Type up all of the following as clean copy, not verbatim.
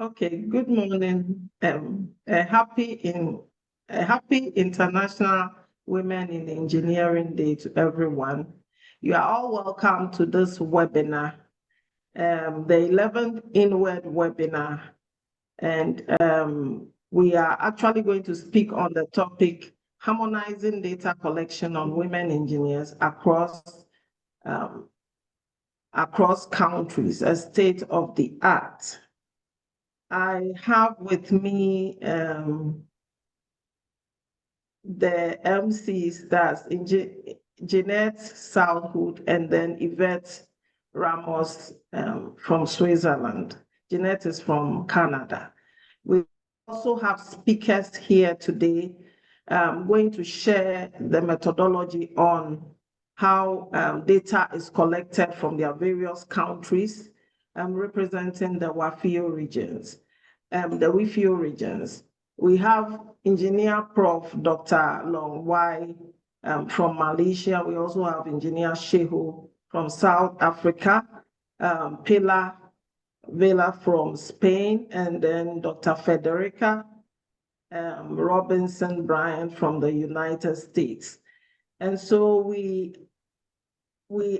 Okay, good morning. A happy International Women in Engineering Day to everyone. You are all welcome to this webinar, the 11th INWED webinar. And we are actually going to speak on the topic, harmonizing data collection on women engineers across countries, a state of the art. I have with me the MCs, that's Jeanette, Southwood, and then Yvette Ramos from Switzerland. Jeanette is from Canada. We also have speakers here today going to share the methodology on how data is collected from their various countries, representing the WFEO regions. We have Engineer Prof. Dr. LEONG Wai from Malaysia. We also have Engineer Tshego from South Africa, Pilar from Spain, and then Dr. Federica Robinson-Rryant from the United States. And so we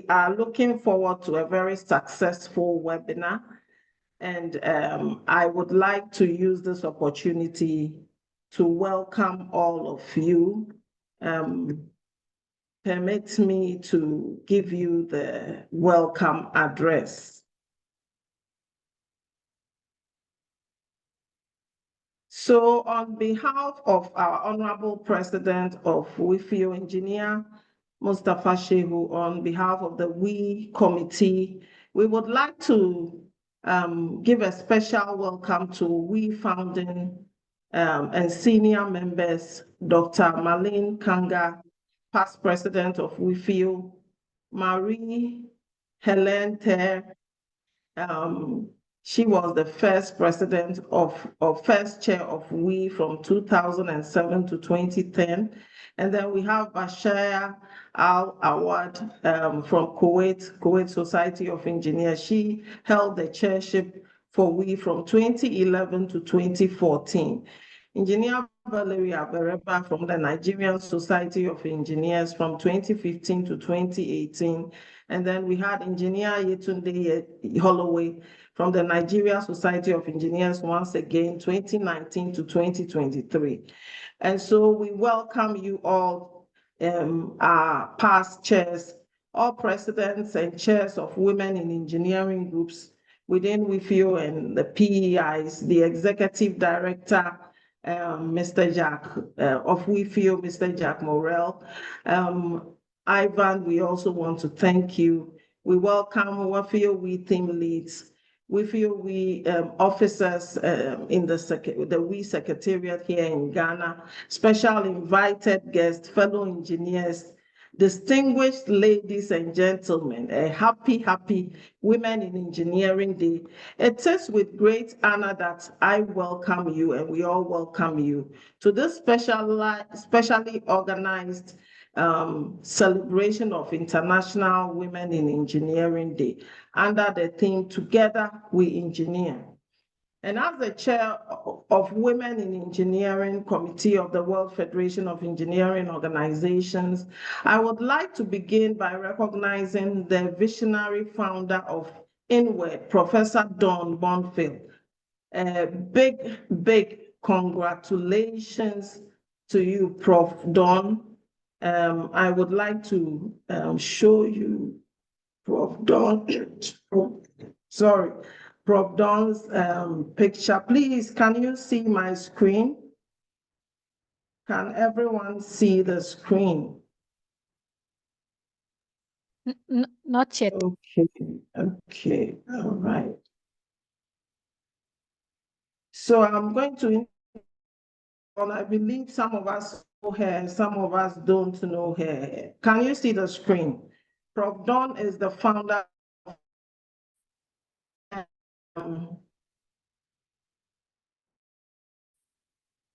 are looking forward to a very successful webinar. And I would like to use this opportunity to welcome all of you. Permit me to give you the welcome address. So on behalf of our Honorable President of WFEO, Engineer Mustafa Tshego, on behalf of the WIE Committee, we would like to give a special welcome to WIE founding and senior members, Dr. Marlene Kanga, past president of WFEO, Marie Helen Ter, she was the first president or first chair of WIE from 2007 to 2010. And then we have Bashaya Al-Awad from Kuwait Society of Engineers. She held the chairship for WIE from 2011 to 2014. Engineer Valeria Bereba from the Nigerian Society of Engineers from 2015 to 2018. And then we had Engineer Yetunde Holloway from the Nigeria Society of Engineers once again, 2019 to 2023. And so we welcome you all, our past chairs, all presidents and chairs of women in engineering groups within WFEO and the PEIs, the executive director, Mr. Jack of WFEO, Mr. Jack Morel. Ivan, we also want to thank you. We welcome WFEO WIE Theme leads, WFEO WIE officers in the WIE Secretariat here in Ghana, special invited guests, fellow engineers, distinguished ladies and gentlemen, a happy Women in Engineering Day. It is with great honor that I welcome you, and we all welcome you, to this specially organized celebration of International Women in Engineering Day under the theme, Together We Engineer. And as the chair of Women in Engineering Committee of the World Federation of Engineering Organizations, I would like to begin by recognizing the visionary founder of INWED, Professor Dawn Bonfield. Big congratulations to you, Prof. Dawn. I would like to show you Prof. Dawn, sorry, Prof. Dawn's picture. Please, can you see my screen? Can everyone see the screen? Not yet. Okay, all right. So I'm going to, I believe some of us know her, some of us don't know her. Can you see the screen? Prof. Dawn is the founder of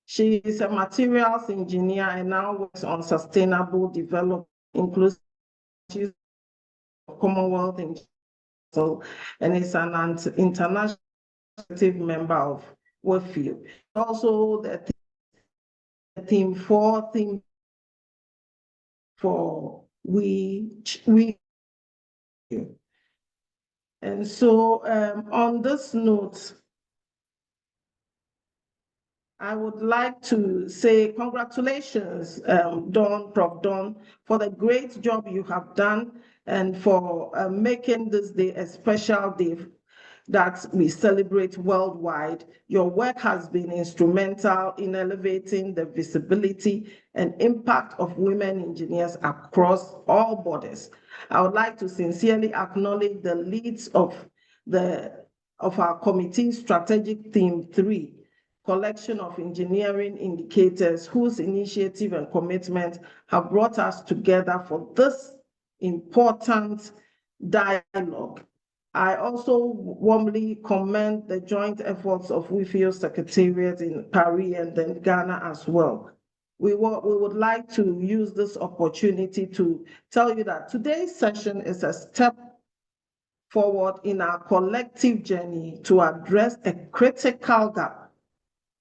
she is a materials engineer and now works on sustainable development, inclusive Commonwealth, and it's an international member of WFEO. Also the theme 4, theme for we. And so on this note, I would like to say congratulations, Prof. Dawn, for the great job you have done and for making this day a special day that we celebrate worldwide. Your work has been instrumental in elevating the visibility and impact of women engineers across all borders. I would like to sincerely acknowledge the leads of our committee's strategic theme 3, collection of engineering indicators, whose initiative and commitment have brought us together for this important dialogue. I also warmly commend the joint efforts of WFEO Secretariat in Paris and then Ghana as well. We would like to use this opportunity to tell you that today's session is a step forward in our collective journey to address a critical gap: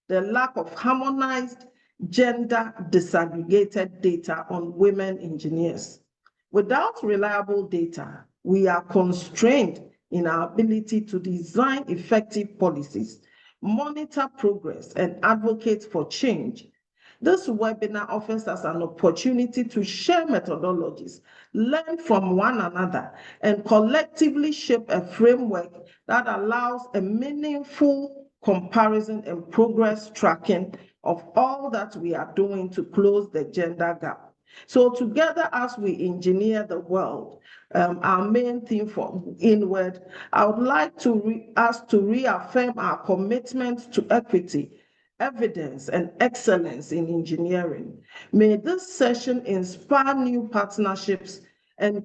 the lack of harmonized gender disaggregated data on women engineers. Without reliable data, we are constrained in our ability to design effective policies, monitor progress, and advocate for change. This webinar offers us an opportunity to share methodologies, learn from one another, and collectively shape a framework that allows a meaningful comparison and progress tracking of all that we are doing to close the gender gap. So together, as we engineer the world, our main theme for INWED, I would like us to reaffirm our commitment to equity, evidence, and excellence in engineering. May this session inspire new partnerships and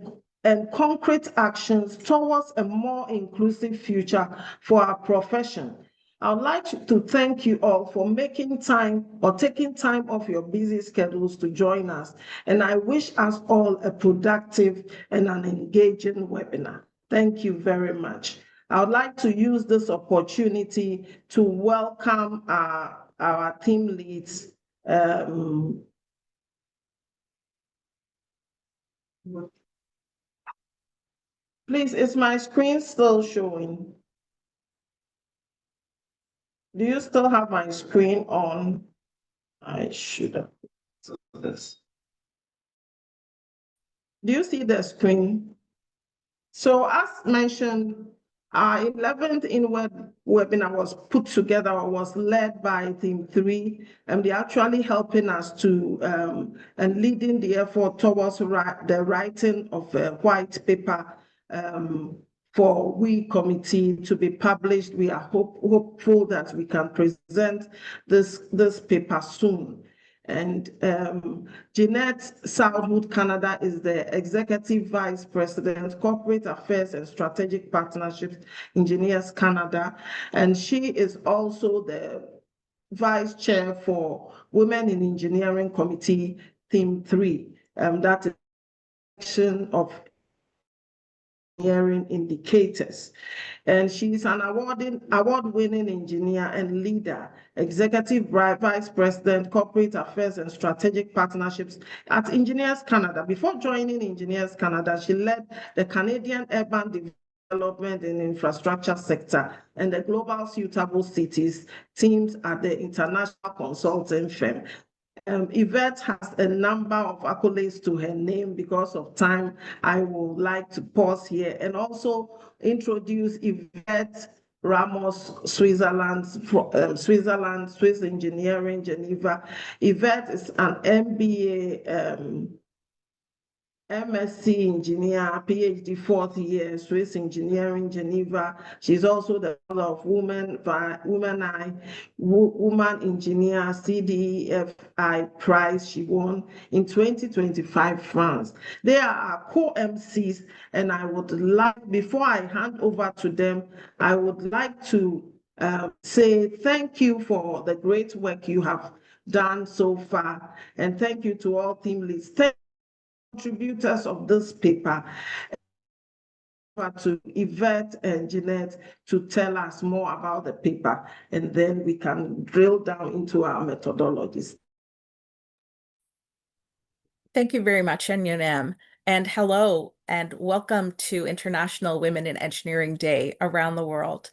concrete actions towards a more inclusive future for our profession. I would like to thank you all for making time or taking time off your busy schedules to join us. And I wish us all a productive and an engaging webinar. Thank you very much. I would like to use this opportunity to welcome our team leads. Please, is my screen still showing? Do you still have my screen on? I should have put this. Do you see the screen? So as mentioned, our 11th INWED webinar was put together or was led by Theme 3, and they're actually helping us to and leading the effort towards the writing of a white paper for WIE Committee to be published. We are hopeful that we can present this paper soon. And Jeanette, Southwood, Canada, is the Executive Vice President, Corporate Affairs and Strategic Partnerships, Engineers Canada. And she is also the Vice Chair for Women in Engineering Committee, Theme 3. That is section of engineering indicators. And she's an award-winning engineer and leader, Executive Vice President, Corporate Affairs and Strategic Partnerships at Engineers Canada. Before joining Engineers Canada, she led the Canadian Urban Development and Infrastructure sector and the Global Suitable Cities teams at the international consulting firm. Yvette has a number of accolades to her name. Because of time, I would like to pause here and also introduce Yvette Ramos, Switzerland, Swiss Engineering, Geneva. Yvette is an MBA, MSc Engineer, PhD 4th year, Swiss Engineering, Geneva. She's also the author of Woman Engineer CDFI Prize she won in 2025 France. They are our co-MCs, and I would like, before I hand over to them, I would like to say thank you for the great work you have done so far, and thank you to all team leads. Contributors of this paper. to Yvette and Jeanette to tell us more about the paper, and then we can drill down into our methodologies. Thank you very much, Enyonam. And hello, and welcome to International Women in Engineering Day around the world.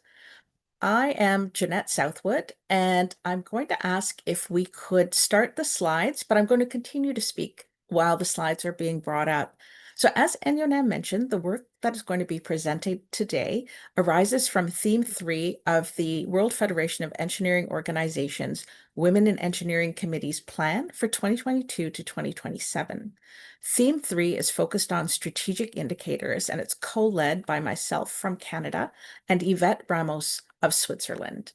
I am Jeanette Southwood, and I'm going to ask if we could start the slides, but I'm going to continue to speak while the slides are being brought up. So as Enyonam mentioned, the work that is going to be presented today arises from Theme 3 of the World Federation of Engineering Organizations Women in Engineering Committee's plan for 2022 to 2027. Theme 3 is focused on strategic indicators, and it's co-led by myself from Canada and Yvette Ramos of Switzerland.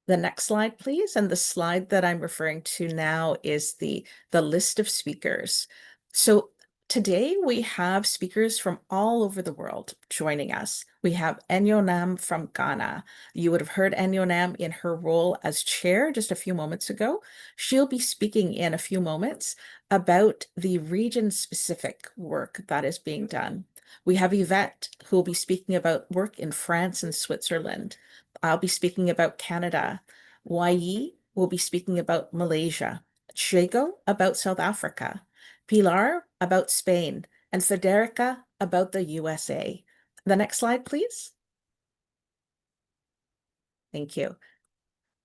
The next slide, please. And the slide that I'm referring to now is the list of speakers. So today we have speakers from all over the world joining us. We have Enyonam from Ghana. You would have heard Enyonam in her role as chair just a few moments ago. She'll be speaking in a few moments about the region-specific work that is being done. We have Yvette, who will be speaking about work in France and Switzerland. I'll be speaking about Canada. Wai Yie will be speaking about Malaysia. Tshego about South Africa. Pilar about Spain. And Federica about the USA. The next slide, please. Thank you.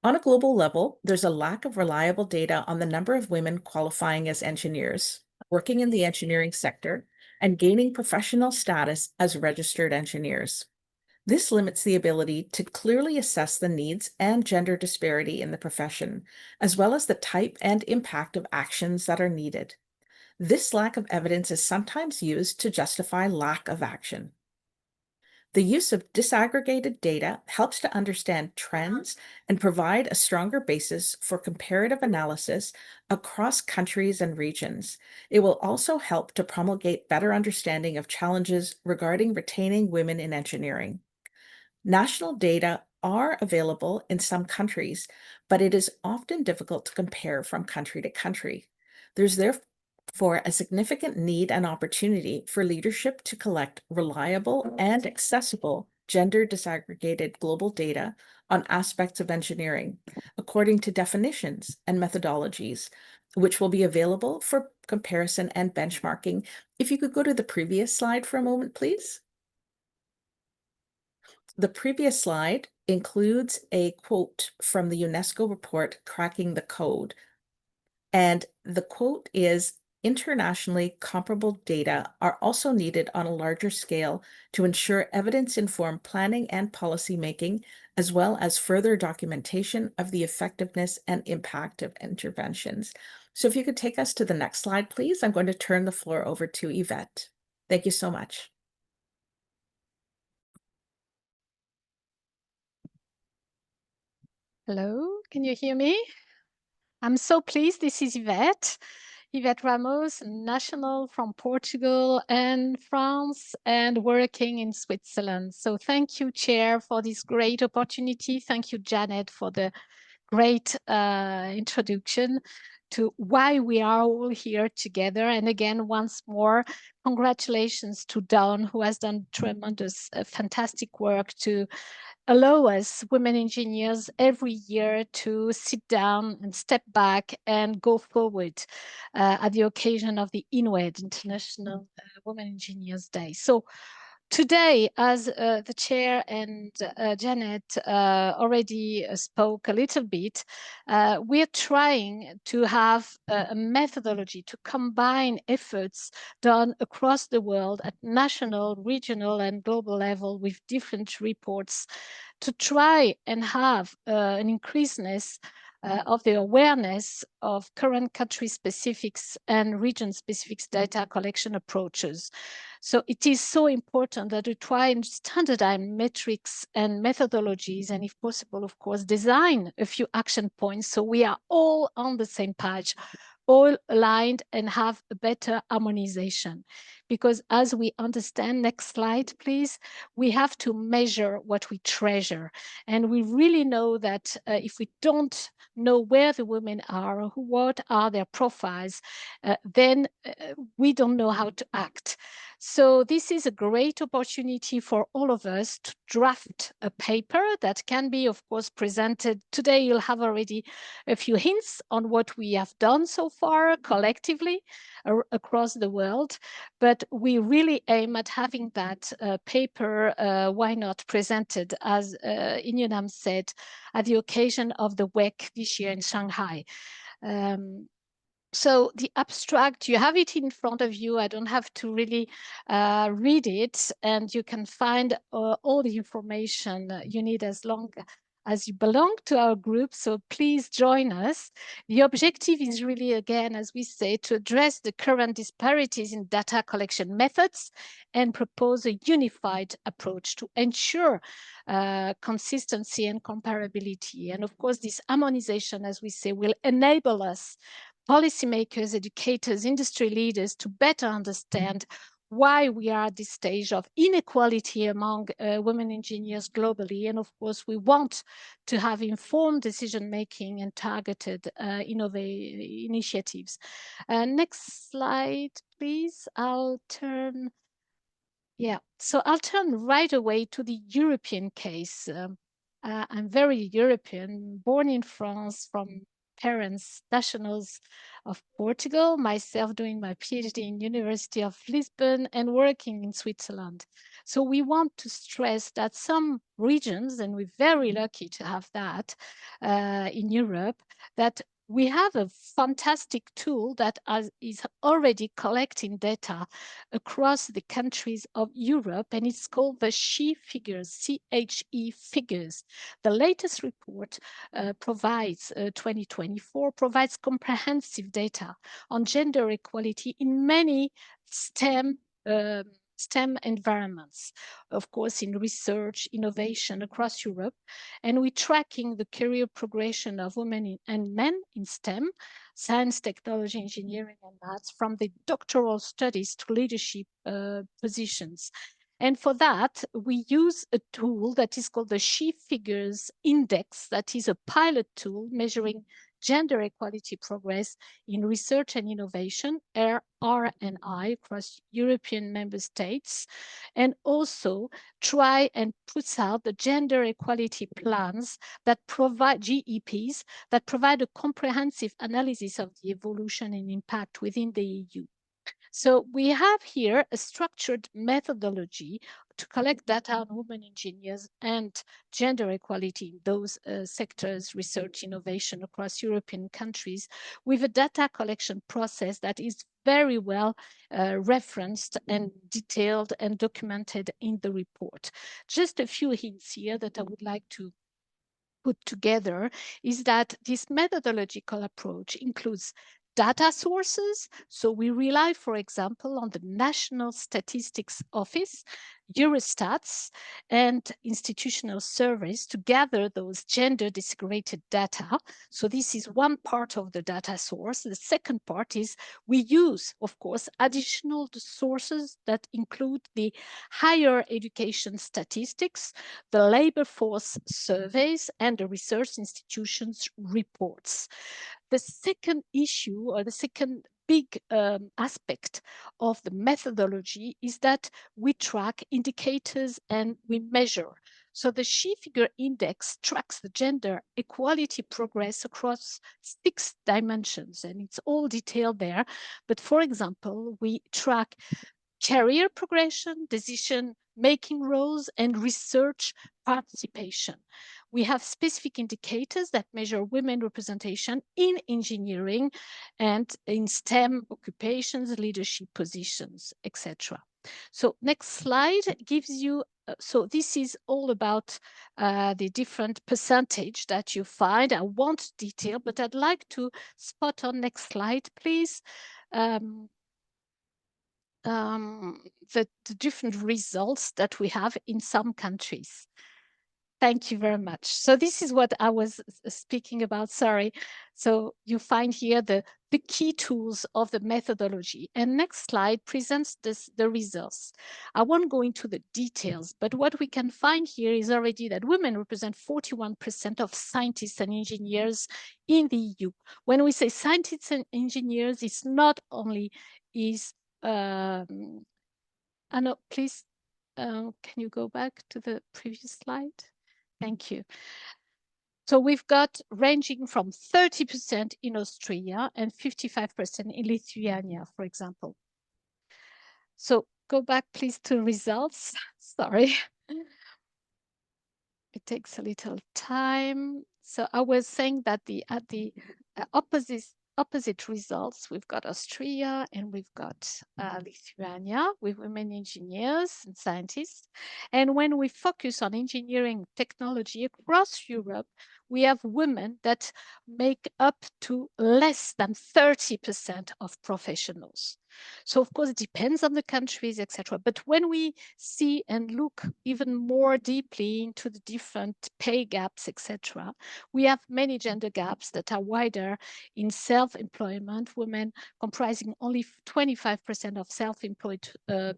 On a global level, there's a lack of reliable data on the number of women qualifying as engineers, working in the engineering sector, and gaining professional status as registered engineers. This limits the ability to clearly assess the needs and gender disparity in the profession, as well as the type and impact of actions that are needed. This lack of evidence is sometimes used to justify lack of action. The use of disaggregated data helps to understand trends and provide a stronger basis for comparative analysis across countries and regions. It will also help to promulgate better understanding of challenges regarding retaining women in engineering. National data are available in some countries, but it is often difficult to compare from country to country. There's therefore a significant need and opportunity for leadership to collect reliable and accessible gender disaggregated global data on aspects of engineering, according to definitions and methodologies, which will be available for comparison and benchmarking. If you could go to the previous slide for a moment, please. The previous slide includes a quote from the UNESCO report, Cracking the Code. And the quote is, internationally comparable data are also needed on a larger scale to ensure evidence-informed planning and policymaking, as well as further documentation of the effectiveness and impact of interventions. So if you could take us to the next slide, please. I'm going to turn the floor over to Yvette. Thank you so much. Hello, can you hear me? I'm so pleased. This is Yvette Ramos, national from Portugal and France, and working in Switzerland. So thank you, Chair, for this great opportunity. Thank you, Jeanette, for the great introduction to why we are all here together. And again, once more, congratulations to Dawn, who has done tremendous, fantastic work to allow us, women engineers, every year to sit down and step back and go forward at the occasion of the INWED, International Women Engineers Day. So today, as the chair and Jeanette already spoke a little bit, we're trying to have a methodology to combine efforts done across the world at national, regional, and global level with different reports to try and have an increasedness of the awareness of current country specifics and region specifics data collection approaches. So it is so important that we try and standardize metrics and methodologies, and if possible, of course, design a few action points so we are all on the same page, all aligned and have a better harmonization. because as we understand, next slide, please, we have to measure what we treasure. And we really know that if we don't know where the women are, what are their profiles, then we don't know how to act. So this is a great opportunity for all of us to draft a paper that can be, of course, presented. Today, you'll have already a few hints on what we have done so far collectively across the world, but we really aim at having that paper, why not presented, as Enyonam said, at the occasion of the WEC this year in Shanghai. So the abstract, you have it in front of you. I don't have to really read it, and you can find all the information you need as long as you belong to our group. So please join us. The objective is really, again, as we say, to address the current disparities in data collection methods and propose a unified approach to ensure consistency and comparability. And of course, this harmonization, as we say, will enable us, policymakers, educators, industry leaders, to better understand why we are at this stage of inequality among women engineers globally. And of course, we want to have informed decision-making and targeted initiatives. Next slide, please. So I'll turn right away to the European case. I'm very European, born in France, from parents, nationals of Portugal, myself doing my PhD in University of Lisbon and working in Switzerland. So we want to stress that some regions, and we're very lucky to have that in Europe, that we have a fantastic tool that is already collecting data across the countries of Europe, and it's called the SHE figures, CHE figures. The latest report provides, 2024, provides comprehensive data on gender equality in many STEM environments, of course, in research, innovation across Europe. And we're tracking the career progression of women and men in STEM, science, technology, engineering, and maths, from the doctoral studies to leadership positions. And for that, we use a tool that is called the SHE Figures Index, that is a pilot tool measuring gender equality progress in research and innovation, R&I, across European member states, and also try and puts out the gender equality plans that provide GEPs, that provide a comprehensive analysis of the evolution and impact within the EU. So we have here a structured methodology to collect data on women engineers and gender equality in those sectors, research, innovation across European countries, with a data collection process that is very well referenced and detailed and documented in the report. Just a few hints here that I would like to put together is that this methodological approach includes data sources. So we rely, for example, on the National Statistics Office, Eurostats, and institutional surveys to gather those gender disaggregated data. So this is one part of the data source. The second part is we use, of course, additional sources that include the higher education statistics, the labor force surveys, and the research institutions reports. The second issue, or the second big aspect of the methodology, is that we track indicators and we measure. So the SHE Figure Index tracks the gender equality progress across 6 dimensions, and it's all detailed there. But for example, we track career progression, decision-making roles, and research participation. We have specific indicators that measure women representation in engineering and in STEM occupations, leadership positions, etc. So next slide gives you, so this is all about the different percentage that you find. I won't detail, but I'd like to spot on, next slide, please, the different results that we have in some countries. Thank you very much. So this is what I was speaking about, sorry. So you find here the the key tools of the methodology. And next slide presents the results. I won't go into the details, but what we can find here is already that women represent 41% of scientists and engineers in the EU. When we say scientists and engineers, it's not only Anna, please, can you go back to the previous slide? Thank you. So we've got ranging from 30% in Austria and 55% in Lithuania, for example. So go back, please, to results. Sorry. It takes a little time. So I was saying that at the opposite results, we've got Austria and we've got Lithuania with women engineers and scientists. And when we focus on engineering technology across Europe, we have women that make up to less than 30% of professionals. So of course, it depends on the countries, etc. But when we see and look even more deeply into the different pay gaps, etc., we have many gender gaps that are wider in self-employment, women comprising only 25% of self-employed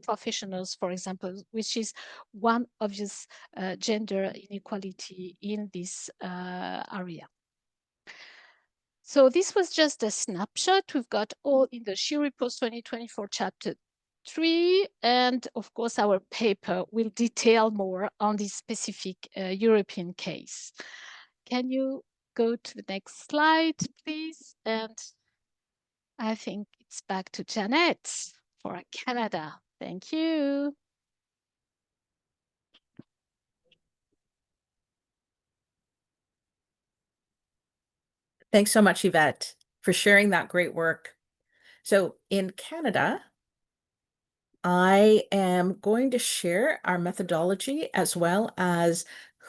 professionals, for example, which is one obvious gender inequality in this area. So this was just a snapshot. We've got all in the SHE Reports 2024 chapter 3. And of course, our paper will detail more on this specific European case. Can you go to the next slide, please? And I think it's back to Jeanette for Canada. Thank you. Thanks so much, Yvette, for sharing that great work. So in Canada, I am going to share our methodology as well as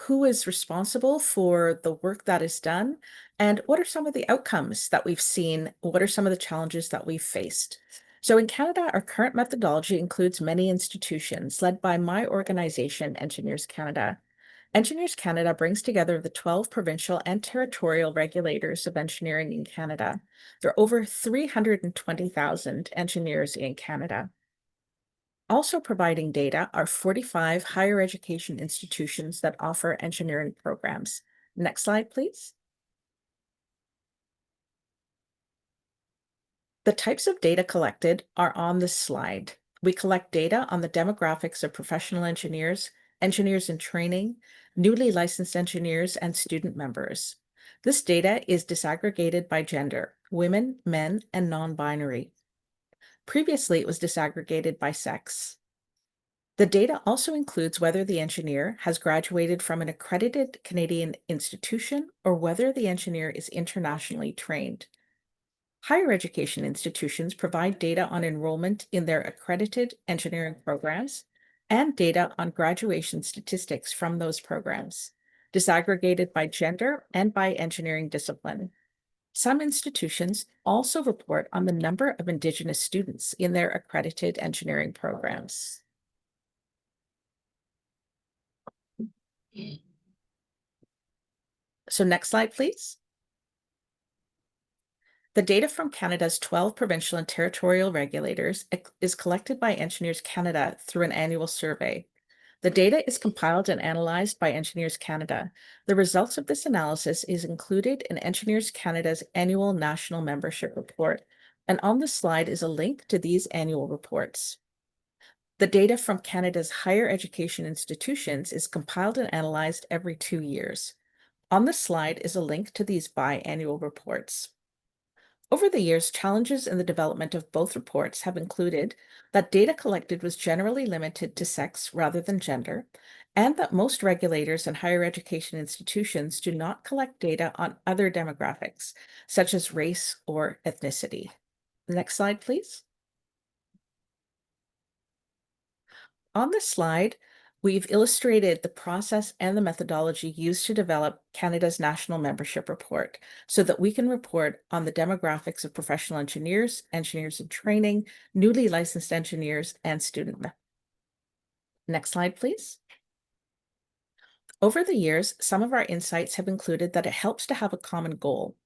who is responsible for the work that is done and what are some of the outcomes that we've seen, what are some of the challenges that we've faced. So in Canada, our current methodology includes many institutions led by my organization, Engineers Canada. Engineers Canada brings together the 12 provincial and territorial regulators of engineering in Canada. There are over 320,000 engineers in Canada. Also providing data are 45 higher education institutions that offer engineering programs. Next slide, please. The types of data collected are on this slide. We collect data on the demographics of professional engineers, engineers in training, newly licensed engineers, and student members. This data is disaggregated by gender, women, men, and non-binary. Previously, it was disaggregated by sex. The data also includes whether the engineer has graduated from an accredited Canadian institution or whether the engineer is internationally trained. Higher education institutions provide data on enrollment in their accredited engineering programs and data on graduation statistics from those programs, disaggregated by gender and by engineering discipline. Some institutions also report on the number of Indigenous students in their accredited engineering programs. So next slide, please. The data from Canada's 12 provincial and territorial regulators is collected by Engineers Canada through an annual survey. The data is compiled and analyzed by Engineers Canada. The results of this analysis is included in Engineers Canada's annual national membership report, and on this slide is a link to these annual reports. The data from Canada's higher education institutions is compiled and analyzed every 2 years. On this slide is a link to these biannual reports. Over the years, challenges in the development of both reports have included that data collected was generally limited to sex rather than gender, and that most regulators and higher education institutions do not collect data on other demographics, such as race or ethnicity. Next slide, please. On this slide, we've illustrated the process and the methodology used to develop Canada's National Membership Report so that we can report on the demographics of professional engineers, engineers in training, newly licensed engineers, and student. Next slide, please. Over the years, some of our insights have included that it helps to have a common goal.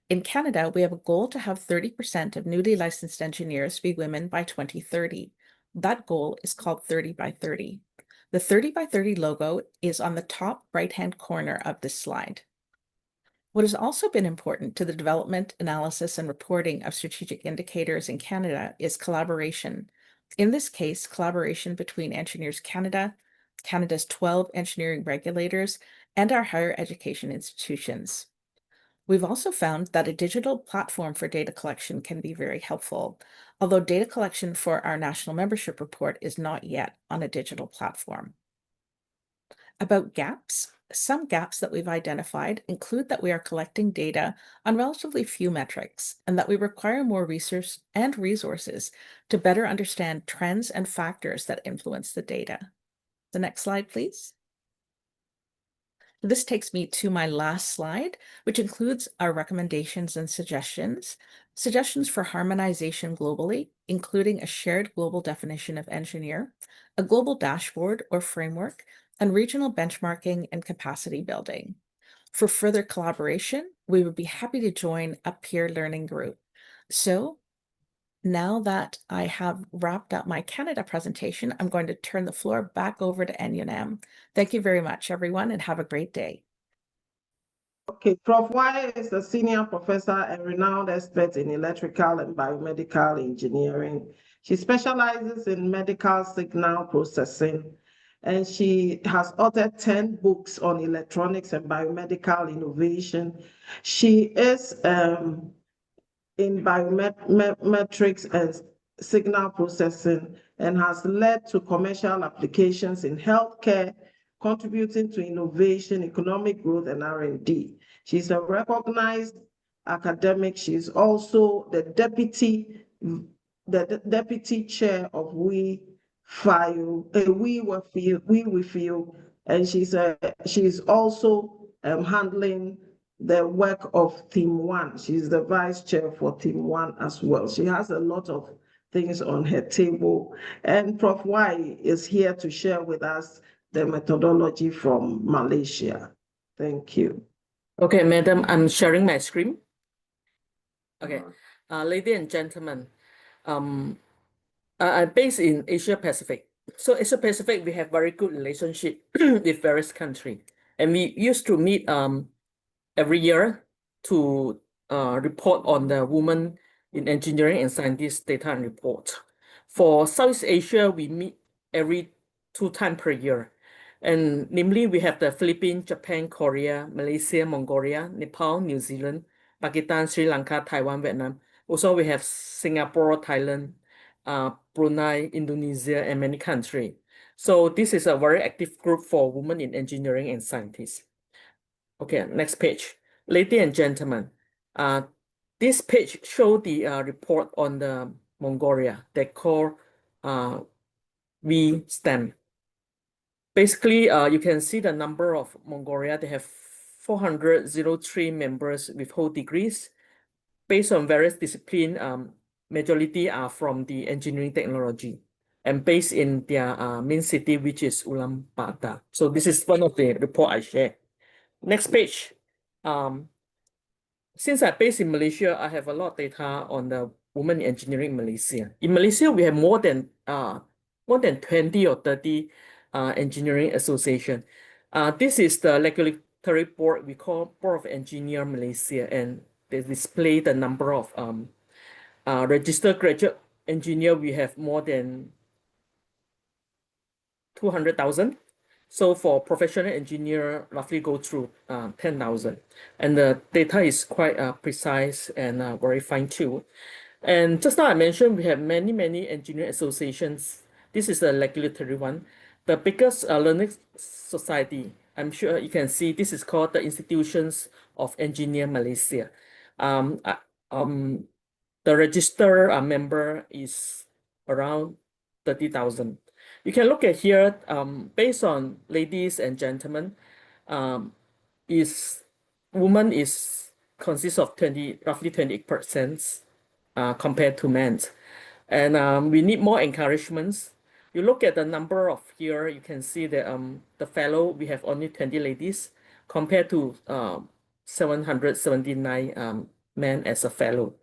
In Canada, we have a goal to have 30% of newly licensed engineers be women by 2030. That goal is called 30 by 30. The 30 by 30 logo is on the top right-hand corner of this slide. What has also been important to the development, analysis, and reporting of strategic indicators in Canada is collaboration. In this case, collaboration between Engineers Canada, Canada's 12 engineering regulators, and our higher education institutions. We've also found that a digital platform for data collection can be very helpful, although data collection for our national membership report is not yet on a digital platform. About gaps, some gaps that we've identified include that we are collecting data on relatively few metrics and that we require more research and resources to better understand trends and factors that influence the data. The next slide, please. This takes me to my last slide, which includes our recommendations and suggestions for harmonization globally, including a shared global definition of engineer, a global dashboard or framework, and regional benchmarking and capacity building. For further collaboration, we would be happy to join a peer learning group. So now that I have wrapped up my Canada presentation, I'm going to turn the floor back over to Enyonam. Thank you very much, everyone, and have a great day. Okay, Prof. Wai is a senior professor and renowned expert in electrical and biomedical engineering. She specializes in medical signal processing, and she has authored 10 books on electronics and biomedical innovation. She is in biometrics and signal processing and has led to commercial applications in healthcare, contributing to innovation, economic growth, and R&D. She's a recognized academic. She's also the deputy chair of WIE FAEO, and she's also handling the work of Theme 1. She's the vice chair for Theme 1 as well. She has a lot of things on her table. And Prof. Wai is here to share with us the methodology from Malaysia. Thank you. Okay, madam, I'm sharing my screen. Okay, ladies and gentlemen, I'm based in Asia Pacific. So Asia Pacific, we have very good relationship with various countries. And we used to meet every year to report on the women in engineering and scientist data and report. For Southeast Asia, we meet every 2 times per year. And namely, we have the Philippines, Japan, Korea, Malaysia, Mongolia, Nepal, New Zealand, Pakistan, Sri Lanka, Taiwan, Vietnam. Also, we have Singapore, Thailand, Brunei, Indonesia, and many countries. So this is a very active group for women in engineering and scientists. Okay, next page. Ladies and gentlemen, this page shows the report on the Mongolia they call WIE STEM. Basically, you can see the number of Mongolia. They have 403 members with whole degrees. Based on various disciplines, majority are from the engineering technology and based in their main city, which is Ulaanbaatar. So this is one of the report I share. Next page. Since I'm based in Malaysia, I have a lot of data on the women in engineering in Malaysia. In Malaysia, we have more than 20 or 30 engineering association. This is the regulatory board we call Board of Engineer Malaysia, and they display the number of registered graduate engineer. We have more than 200,000. So for professional engineer, roughly go through 10,000. And the data is quite precise and very fine too. And just now I mentioned we have many engineering associations. This is a regulatory one. The biggest learning society, I'm sure you can see, this is called the Institutions of Engineer Malaysia. The registered member is around 30,000. You can look at here, based on ladies and gentlemen, women consists of roughly 28% compared to men. And we need more encouragements. You look at the number of here, you can see that the fellow, we have only 20 ladies compared to 779 men as a fellow.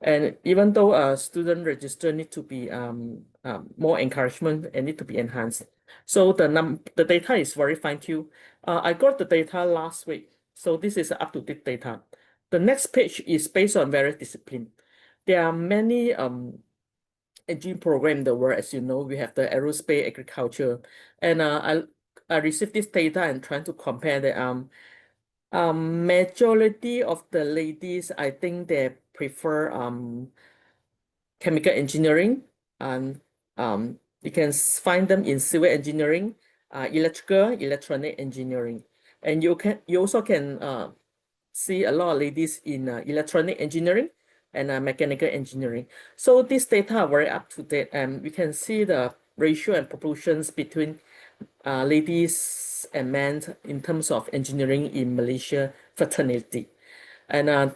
And even though student register need to be more encouragement and need to be enhanced. So the data is very fine-tuned. I got the data last week. So this is up-to-date data. The next page is based on various disciplines. There are many engineering programs in the world. As you know, we have the aerospace, agriculture, and I received this data and trying to compare the majority of the ladies, I think they prefer chemical engineering, and you can find them in civil engineering, electrical, electronic engineering, and you also can see a lot of ladies in electronic engineering and mechanical engineering. So these data are very up to date, and we can see the ratio and proportions between ladies and men in terms of engineering in Malaysia fraternity. And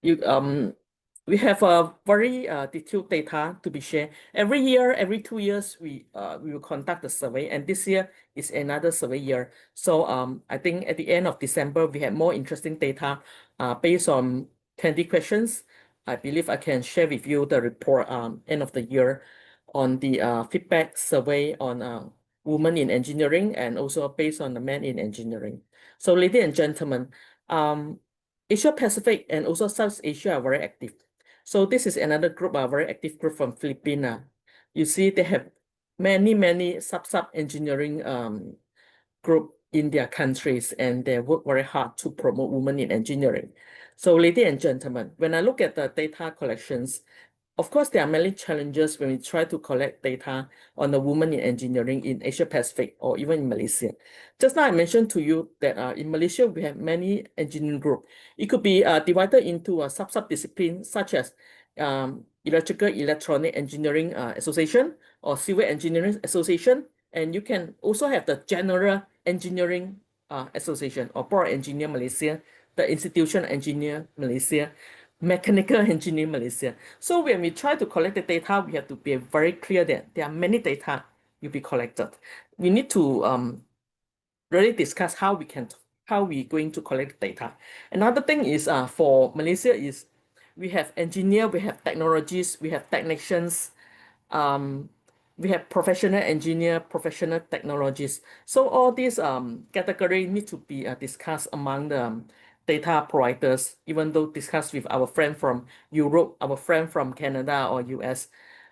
we have a very detailed data to be shared. Every year, every 2 years, we will conduct a survey, and this year is another survey year. So I think at the end of December, we have more interesting data based on 20 questions. I believe I can share with you the report end of the year on the feedback survey on women in engineering, and also based on the men in engineering. So ladies and gentlemen, Asia Pacific and also South Asia are very active. So this is another group, a very active group from Philippines. You see they have many sub engineering group in their countries, and they work very hard to promote women in engineering. So ladies and gentlemen, when I look at the data collections, of course, there are many challenges when we try to collect data on the women in engineering in Asia Pacific or even in Malaysia. Just now I mentioned to you that in Malaysia, we have many engineering groups. It could be divided into a sub-discipline such as Electrical Electronic Engineering Association or Civil Engineering Association. And you can also have the General Engineering Association or Board Engineer Malaysia, the Institution Engineer Malaysia, Mechanical Engineer Malaysia. So when we try to collect the data, we have to be very clear that there are many data will be collected. We need to really discuss how we're going to collect data. Another thing is for Malaysia is we have engineer, we have technologists, we have technicians, we have professional engineer, professional technologists. So all these categories need to be discussed among the data providers, even though discussed with our friend from Europe, our friend from Canada or US.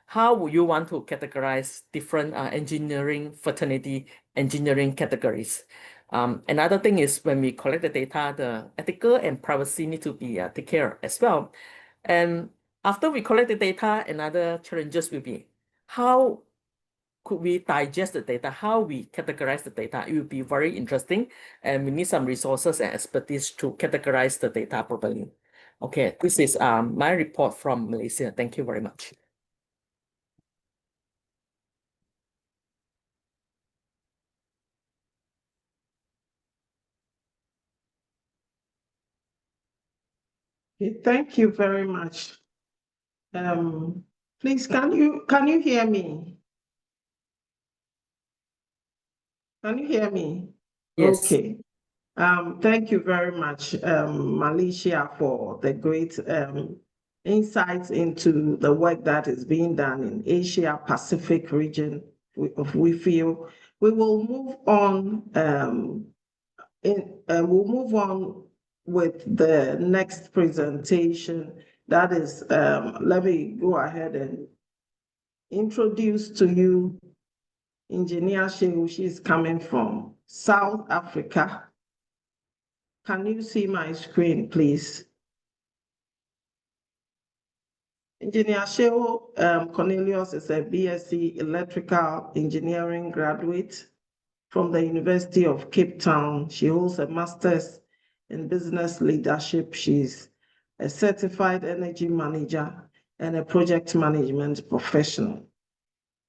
How would you want to categorize different engineering fraternity, engineering categories? Another thing is when we collect the data, the ethical and privacy need to be taken care as well. And after we collect the data, another challenges will be how could we digest the data, how we categorize the data. It will be very interesting, and we need some resources and expertise to categorize the data properly. Okay, this is my report from Malaysia. Thank you very much. Okay, thank you very much. Please, can you hear me? Can you hear me? Yes. Okay. Thank you very much, Malaysia, for the great insights into the work that is being done in Asia Pacific region of WFEO. We will move on. We'll move on with the next presentation. That is, let me go ahead and introduce to you Engineer Tshego. She's coming from South Africa. Can you see my screen, please? Engineer Tshego Cornelius is a BSc Electrical Engineering graduate from the University of Cape Town. She holds a master's in business leadership. She's a certified energy manager and a project management professional.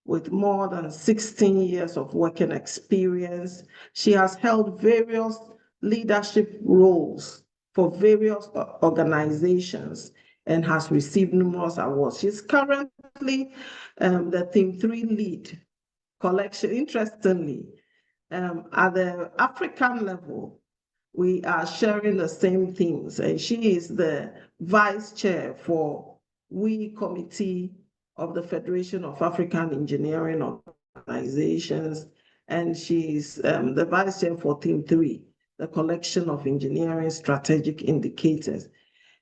With more than 16 years of working experience, she has held various leadership roles for various organizations and has received numerous awards. She's currently the Theme 3 lead collection. Interestingly, at the African level, we are sharing the same things, and she is the vice chair for WIE Committee of the Federation of African Engineering Organizations, and she's the vice chair for Theme 3, the collection of engineering strategic indicators.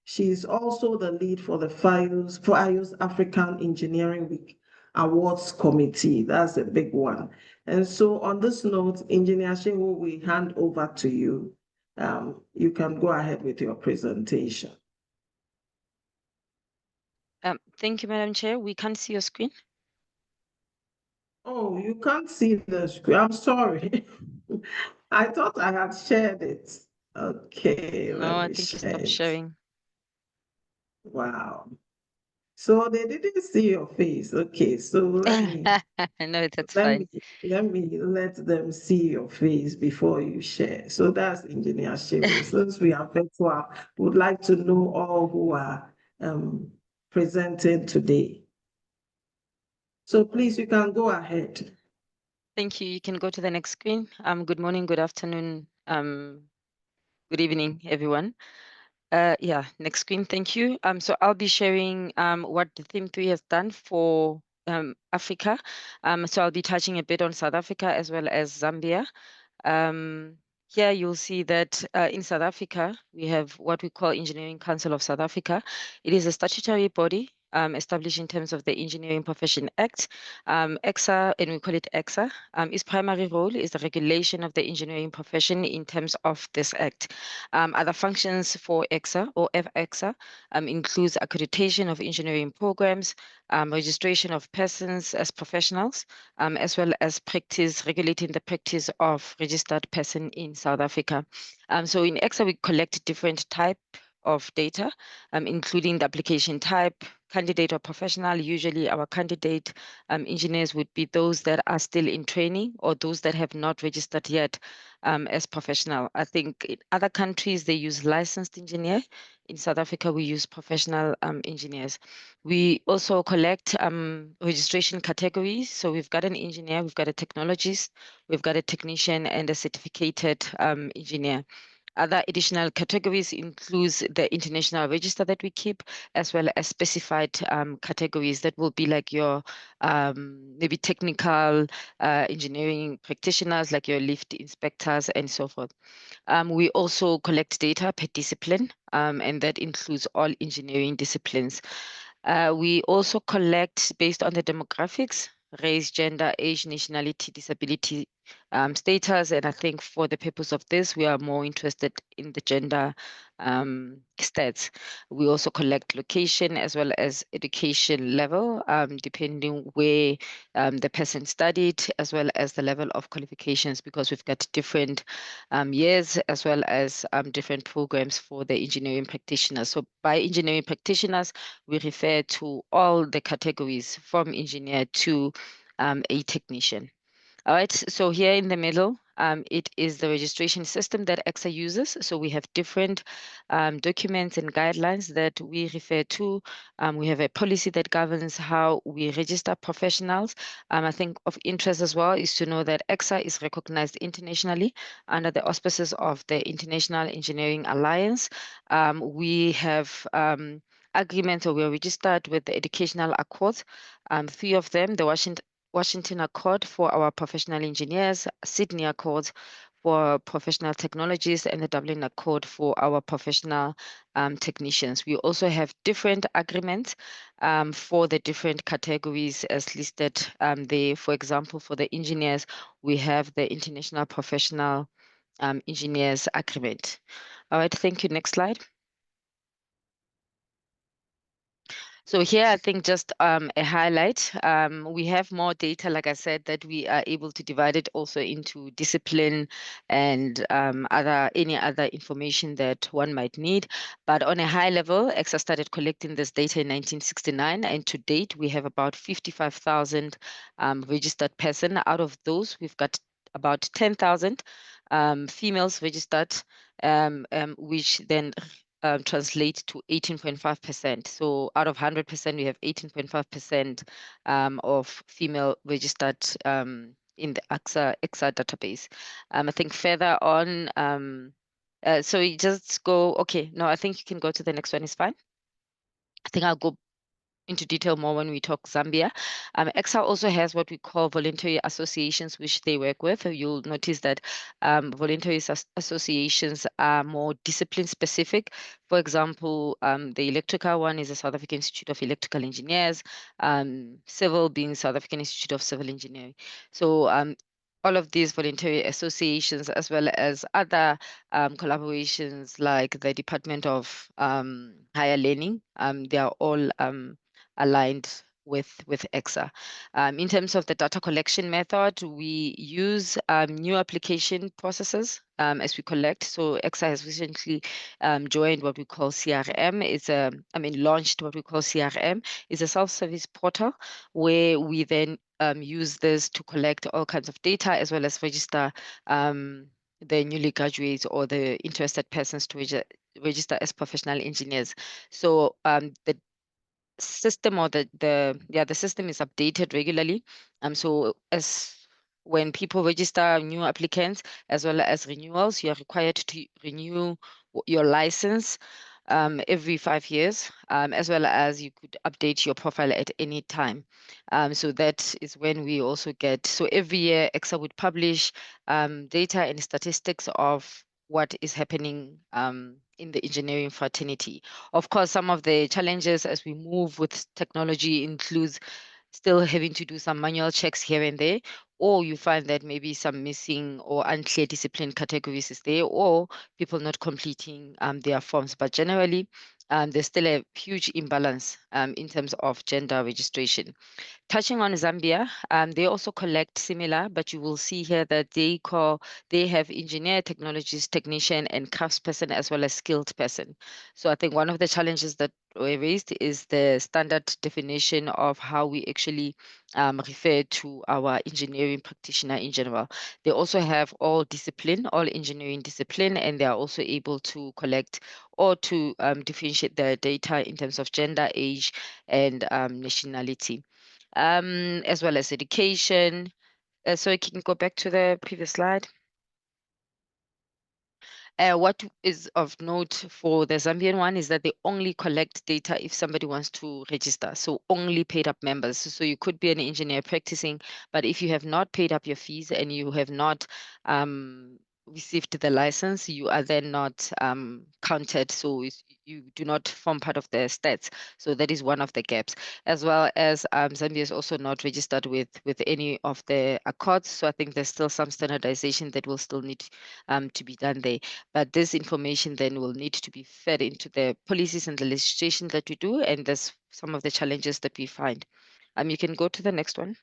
She's also the lead for the FAEO's African Engineering Week Awards Committee. That's a big one. And so on this note, Engineer Tshego, we hand over to you. You can go ahead with your presentation. Thank you, Madam Chair. We can't see your screen. Oh, you can't see the screen. I'm sorry. I thought I had shared it. Okay, No, let I me think you share stopped it. sharing. Wow. So they didn't see your face. Okay, so let me No, that's fine. let them see your face before you share. So that's Engineer Tshego. Since we are virtual, we would like to know all who are presenting today. So please, you can go ahead. Thank you. You can go to the next screen. Good morning, good afternoon, good evening, everyone. Yeah, next screen. Thank you. So I'll be sharing what the Theme 3 has done for Africa. So I'll be touching a bit on South Africa as well as Zambia. Here you'll see that in South Africa, we have what we call Engineering Council of South Africa. It is a statutory body established in terms of the Engineering Profession Act. EXA, and we call it EXA, its primary role is the regulation of the engineering profession in terms of this act. Other functions for EXA or FEXA includes accreditation of engineering programs, registration of persons as professionals, as well as regulating the practice of registered person in South Africa. So in EXA, we collect different type of data, including the application type, candidate or professional. Usually our candidate engineers would be those that are still in training or those that have not registered yet as professional. I think in other countries, they use licensed engineer. In South Africa, we use professional engineers. We also collect registration categories. So we've got an engineer, we've got a technologist, we've got a technician and a certificated engineer. Other additional categories includes the international register that we keep, as well as specified categories that will be like your maybe technical engineering practitioners, like your lift inspectors and so forth. We also collect data per discipline, and that includes all engineering disciplines. We also collect based on the demographics, race, gender, age, nationality, disability status. And I think for the purpose of this, we are more interested in the gender stats. We also collect location as well as education level, depending where the person studied, as well as the level of qualifications, because we've got different years as well as different programs for the engineering practitioners. So by engineering practitioners, we refer to all the categories from engineer to a technician. All right, so here in the middle, it is the registration system that EXA uses. So we have different documents and guidelines that we refer to. We have a policy that governs how we register professionals. I think of interest as well is to know that EXA is recognized internationally under the auspices of the International Engineering Alliance. We have agreements, or we are registered with the Educational Accords, 3 of them, the Washington Accord for our professional engineers, Sydney Accords for professional technologists, and the Dublin Accord for our professional technicians. We also have different agreements for the different categories as listed there. For example, for the engineers, we have the International Professional Engineers Agreement. All right, thank you. Next slide. So here, I think just a highlight. We have more data, like I said, that we are able to divide it also into discipline and any other information that one might need. But on a high level, EXA started collecting this data in 1969, and to date, we have about 55,000 registered persons. Out of those, we've got about 10,000 females registered, which then translate to 18.5%. So out of 100%, we have 18.5% of female registered in the EXA database. I think further on, So you just go, okay, no, I think you can go to the next one, is fine. I think I'll go into detail more when we talk Zambia. EXA also has what we call voluntary associations, which they work with. You'll notice that voluntary associations are more discipline specific. For example, the electrical one is the South African Institute of Electrical Engineers, civil being South African Institute of Civil Engineering. So all of these voluntary associations, as well as other collaborations like the Department of Higher Learning, they are all aligned with EXA. In terms of the data collection method, we use new application processes as we collect. So EXA has recently joined what we call CRM. Launched what we call CRM. It's a self-service portal where we then use this to collect all kinds of data as well as register the newly graduates or the interested persons to register as professional engineers. So the system or the system is updated regularly. So as when people register new applicants as well as renewals, you are required to renew your license every 5 years, as well as you could update your profile at any time. So that is when we also get, so every year EXA would publish data and statistics of what is happening in the engineering fraternity. Of course, some of the challenges as we move with technology includes still having to do some manual checks here and there, or you find that maybe some missing or unclear discipline categories is there, or people not completing their forms. But generally, there's still a huge imbalance in terms of gender registration. Touching on Zambia, they also collect similar, but you will see here that they have engineer, technologist, technician, and craftsperson as well as skilled person. So I think one of the challenges that were raised is the standard definition of how we actually refer to our engineering practitioner in general. They also have all engineering discipline, and they are also able to collect or to differentiate the data in terms of gender, age, and nationality. As well as education. So you can go back to the previous slide. What is of note for the Zambian one is that they only collect data if somebody wants to register, so only paid up members. So you could be an engineer practicing, but if you have not paid up your fees and you have not received the license, you are then not counted. So you do not form part of the stats. So that is one of the gaps, as well as Zambia is also not registered with any of the accords. So I think there's still some standardization that will still need to be done there. But this information then will need to be fed into the policies and the legislation that we do, and that's some of the challenges that we find. You can go to the next one.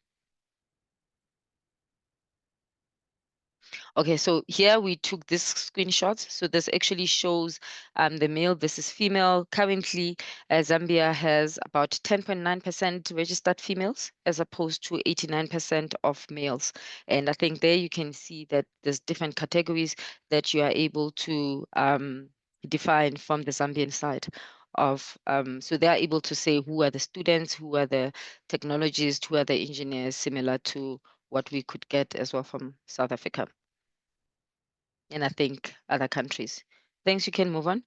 Okay, so here we took this screenshots. So this actually shows the male versus female. Currently, Zambia has about 10.9% registered females as opposed to 89% of males. And I think there you can see that there's different categories that you are able to define from the Zambian side of, so they are able to say who are the students, who are the technologists, who are the engineers, similar to what we could get as well from South Africa. And I think other countries. Thanks, you can move on.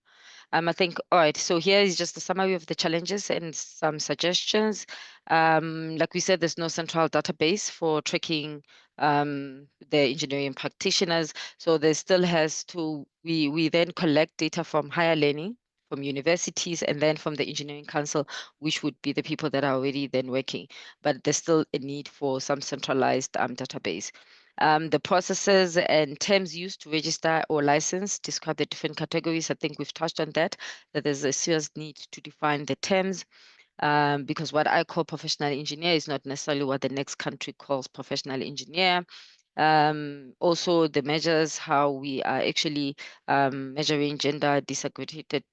I think, all right, so here is just a summary of the challenges and some suggestions. Like we said, there's no central database for tracking the engineering practitioners. So there still has to, we then collect data from higher learning, from universities, and then from the engineering council, which would be the people that are already then working. But there's still a need for some centralized database. The processes and terms used to register or license describe the different categories. I think we've touched on that there's a serious need to define the terms because what I call professional engineer is not necessarily what the next country calls professional engineer. Also the measures, how we are actually measuring gender disaggregated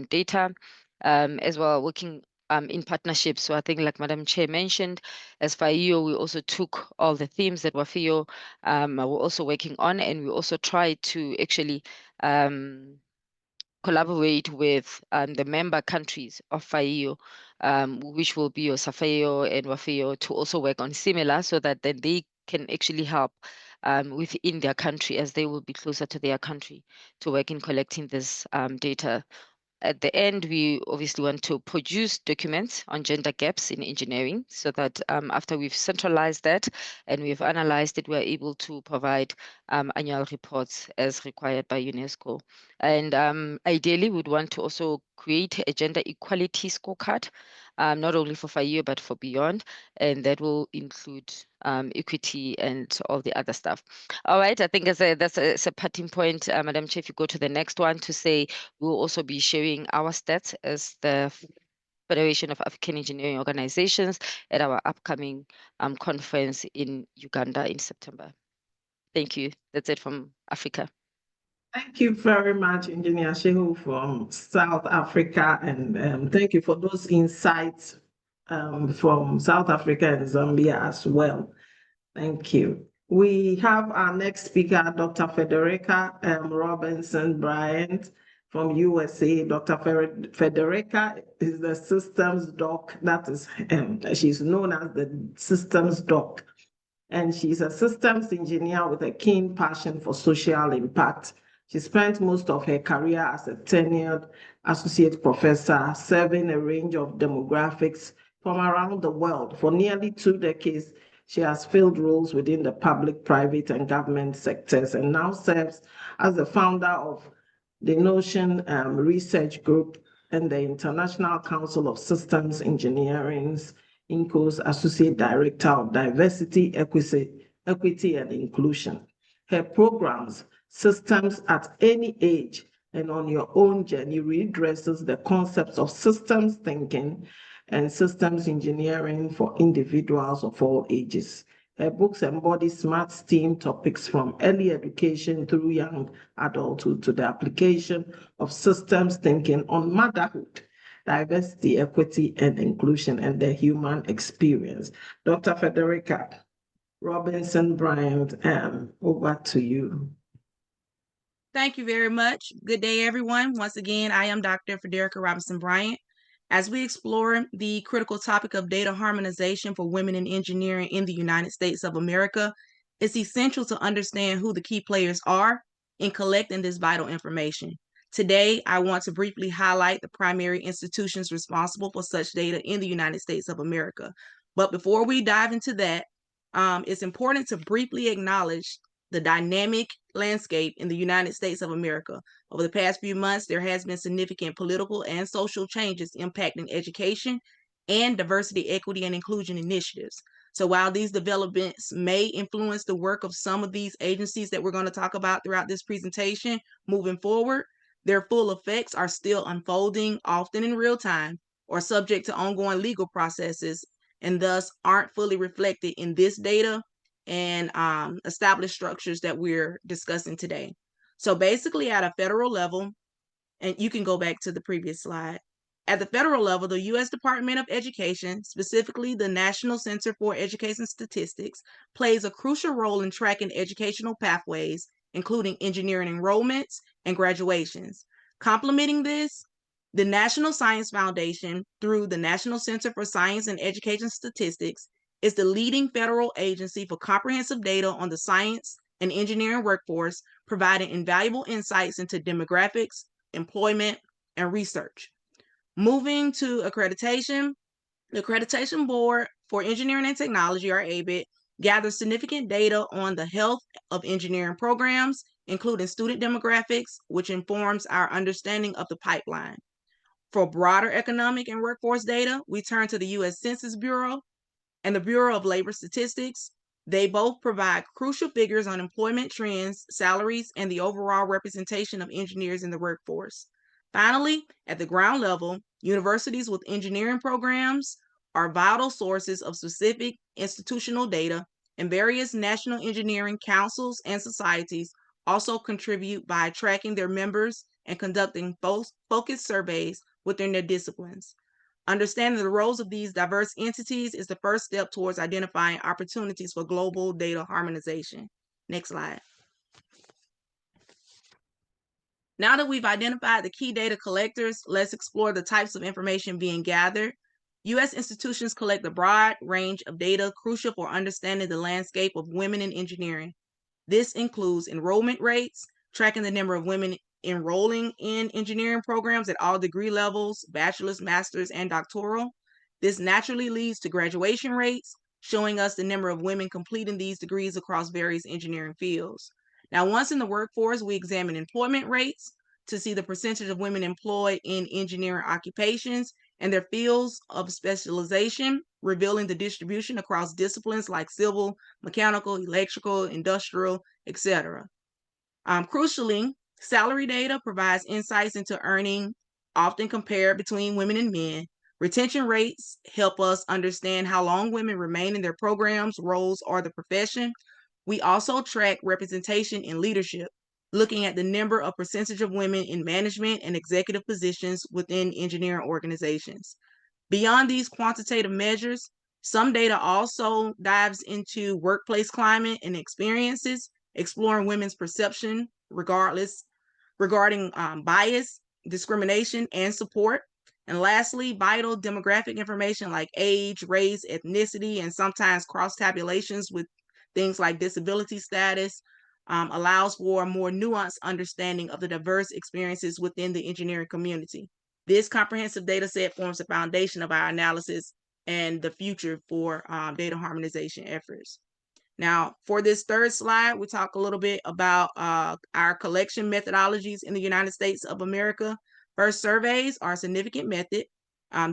data, as well working in partnership. So I think like Madam Chair mentioned, as FAEO, we also took all the themes that WFEO were also working on, and we also tried to actually collaborate with the member countries of FAEO, which will be your SAFAEO and WFEO, to also work on similar, so that then they can actually help within their country, as they will be closer to their country to work in collecting this data. At the end, we obviously want to produce documents on gender gaps in engineering so that after we've centralized that and we've analyzed it, we're able to provide annual reports as required by UNESCO. And ideally, we'd want to also create a gender equality scorecard, not only for FAEO, but for beyond, and that will include equity and all the other stuff. All right, I think that's a parting point, Madam Chair. If you go to the next one to say, we'll also be sharing our stats as the Federation of African Engineering Organizations at our upcoming conference in Uganda in September. Thank you. That's it from Africa. Thank you very much, Engineer Shehu from South Africa, and thank you for those insights from South Africa and Zambia as well. Thank you. We have our next speaker, Dr. Federica Robinson-Rryant from USA. Dr. Federica is the systems doc. That is, she's known as the systems doc. And she's a systems engineer with a keen passion for social impact. She spent most of her career as a tenured associate professor, serving a range of demographics from around the world. For nearly 2 decades, she has filled roles within the public, private, and government sectors, and now serves as the founder of the Notion Research Group and the International Council of Systems Engineering's INCOSE Associate Director of Diversity, Equity, and Inclusion. Her programs, Systems at Any Age and On Your Own Journey, redresses the concepts of systems thinking and systems engineering for individuals of all ages. Her books embody smart STEAM topics from early education through young adulthood to the application of systems thinking on motherhood, diversity, equity, and inclusion, and the human experience. Dr. Federica Robinson-Rryant, over to you. Thank you very much. Good day, everyone. Once again, I am Dr. Federica Robinson-Rryant. As we explore the critical topic of data harmonization for women in engineering in the United States of America, it's essential to understand who the key players are in collecting this vital information. Today, I want to briefly highlight the primary institutions responsible for such data in the United States of America. But before we dive into that, it's important to briefly acknowledge the dynamic landscape in the United States of America. Over the past few months, there has been significant political and social changes impacting education and diversity, equity, and inclusion initiatives. So while these developments may influence the work of some of these agencies that we're going to talk about throughout this presentation moving forward, their full effects are still unfolding, often in real time, or subject to ongoing legal processes, and thus aren't fully reflected in this data and established structures that we're discussing today. So basically at a federal level, and you can go back to the previous slide, at the federal level, the U.S. Department of Education, specifically the National Center for Education Statistics, plays a crucial role in tracking educational pathways, including engineering enrollments and graduations. Complementing this, the National Science Foundation, through the National Center for Science and Education Statistics, is the leading federal agency for comprehensive data on the science and engineering workforce, providing invaluable insights into demographics, employment, and research. Moving to accreditation, the Accreditation Board for Engineering and Technology, or ABET, gathers significant data on the health of engineering programs, including student demographics, which informs our understanding of the pipeline. For broader economic and workforce data, we turn to the U.S. Census Bureau and the Bureau of Labor Statistics. They both provide crucial figures on employment trends, salaries, and the overall representation of engineers in the workforce. Finally, at the ground level, universities with engineering programs are vital sources of specific institutional data, and various national engineering councils and societies also contribute by tracking their members and conducting focused surveys within their disciplines. Understanding the roles of these diverse entities is the first step towards identifying opportunities for global data harmonization. Next slide. Now that we've identified the key data collectors, let's explore the types of information being gathered. U.S. institutions collect a broad range of data crucial for understanding the landscape of women in engineering. This includes enrollment rates, tracking the number of women enrolling in engineering programs at all degree levels, bachelor's, master's, and doctoral. This naturally leads to graduation rates, showing us the number of women completing these degrees across various engineering fields. Now, once in the workforce, we examine employment rates to see the percentage of women employed in engineering occupations and their fields of specialization, revealing the distribution across disciplines like civil, mechanical, electrical, industrial, etc. Crucially, salary data provides insights into earning, often compared between women and men. Retention rates help us understand how long women remain in their programs, roles, or the profession. We also track representation in leadership, looking at the number of percentage of women in management and executive positions within engineering organizations. Beyond these quantitative measures, some data also dives into workplace climate and experiences, exploring women's perception regarding bias, discrimination, and support. And lastly, vital demographic information like age, race, ethnicity, and sometimes cross-tabulations with things like disability status allows for a more nuanced understanding of the diverse experiences within the engineering community. This comprehensive data set forms the foundation of our analysis and the future for data harmonization efforts. Now, for this third slide, we talk a little bit about our collection methodologies in the United States of America. First, surveys are a significant method.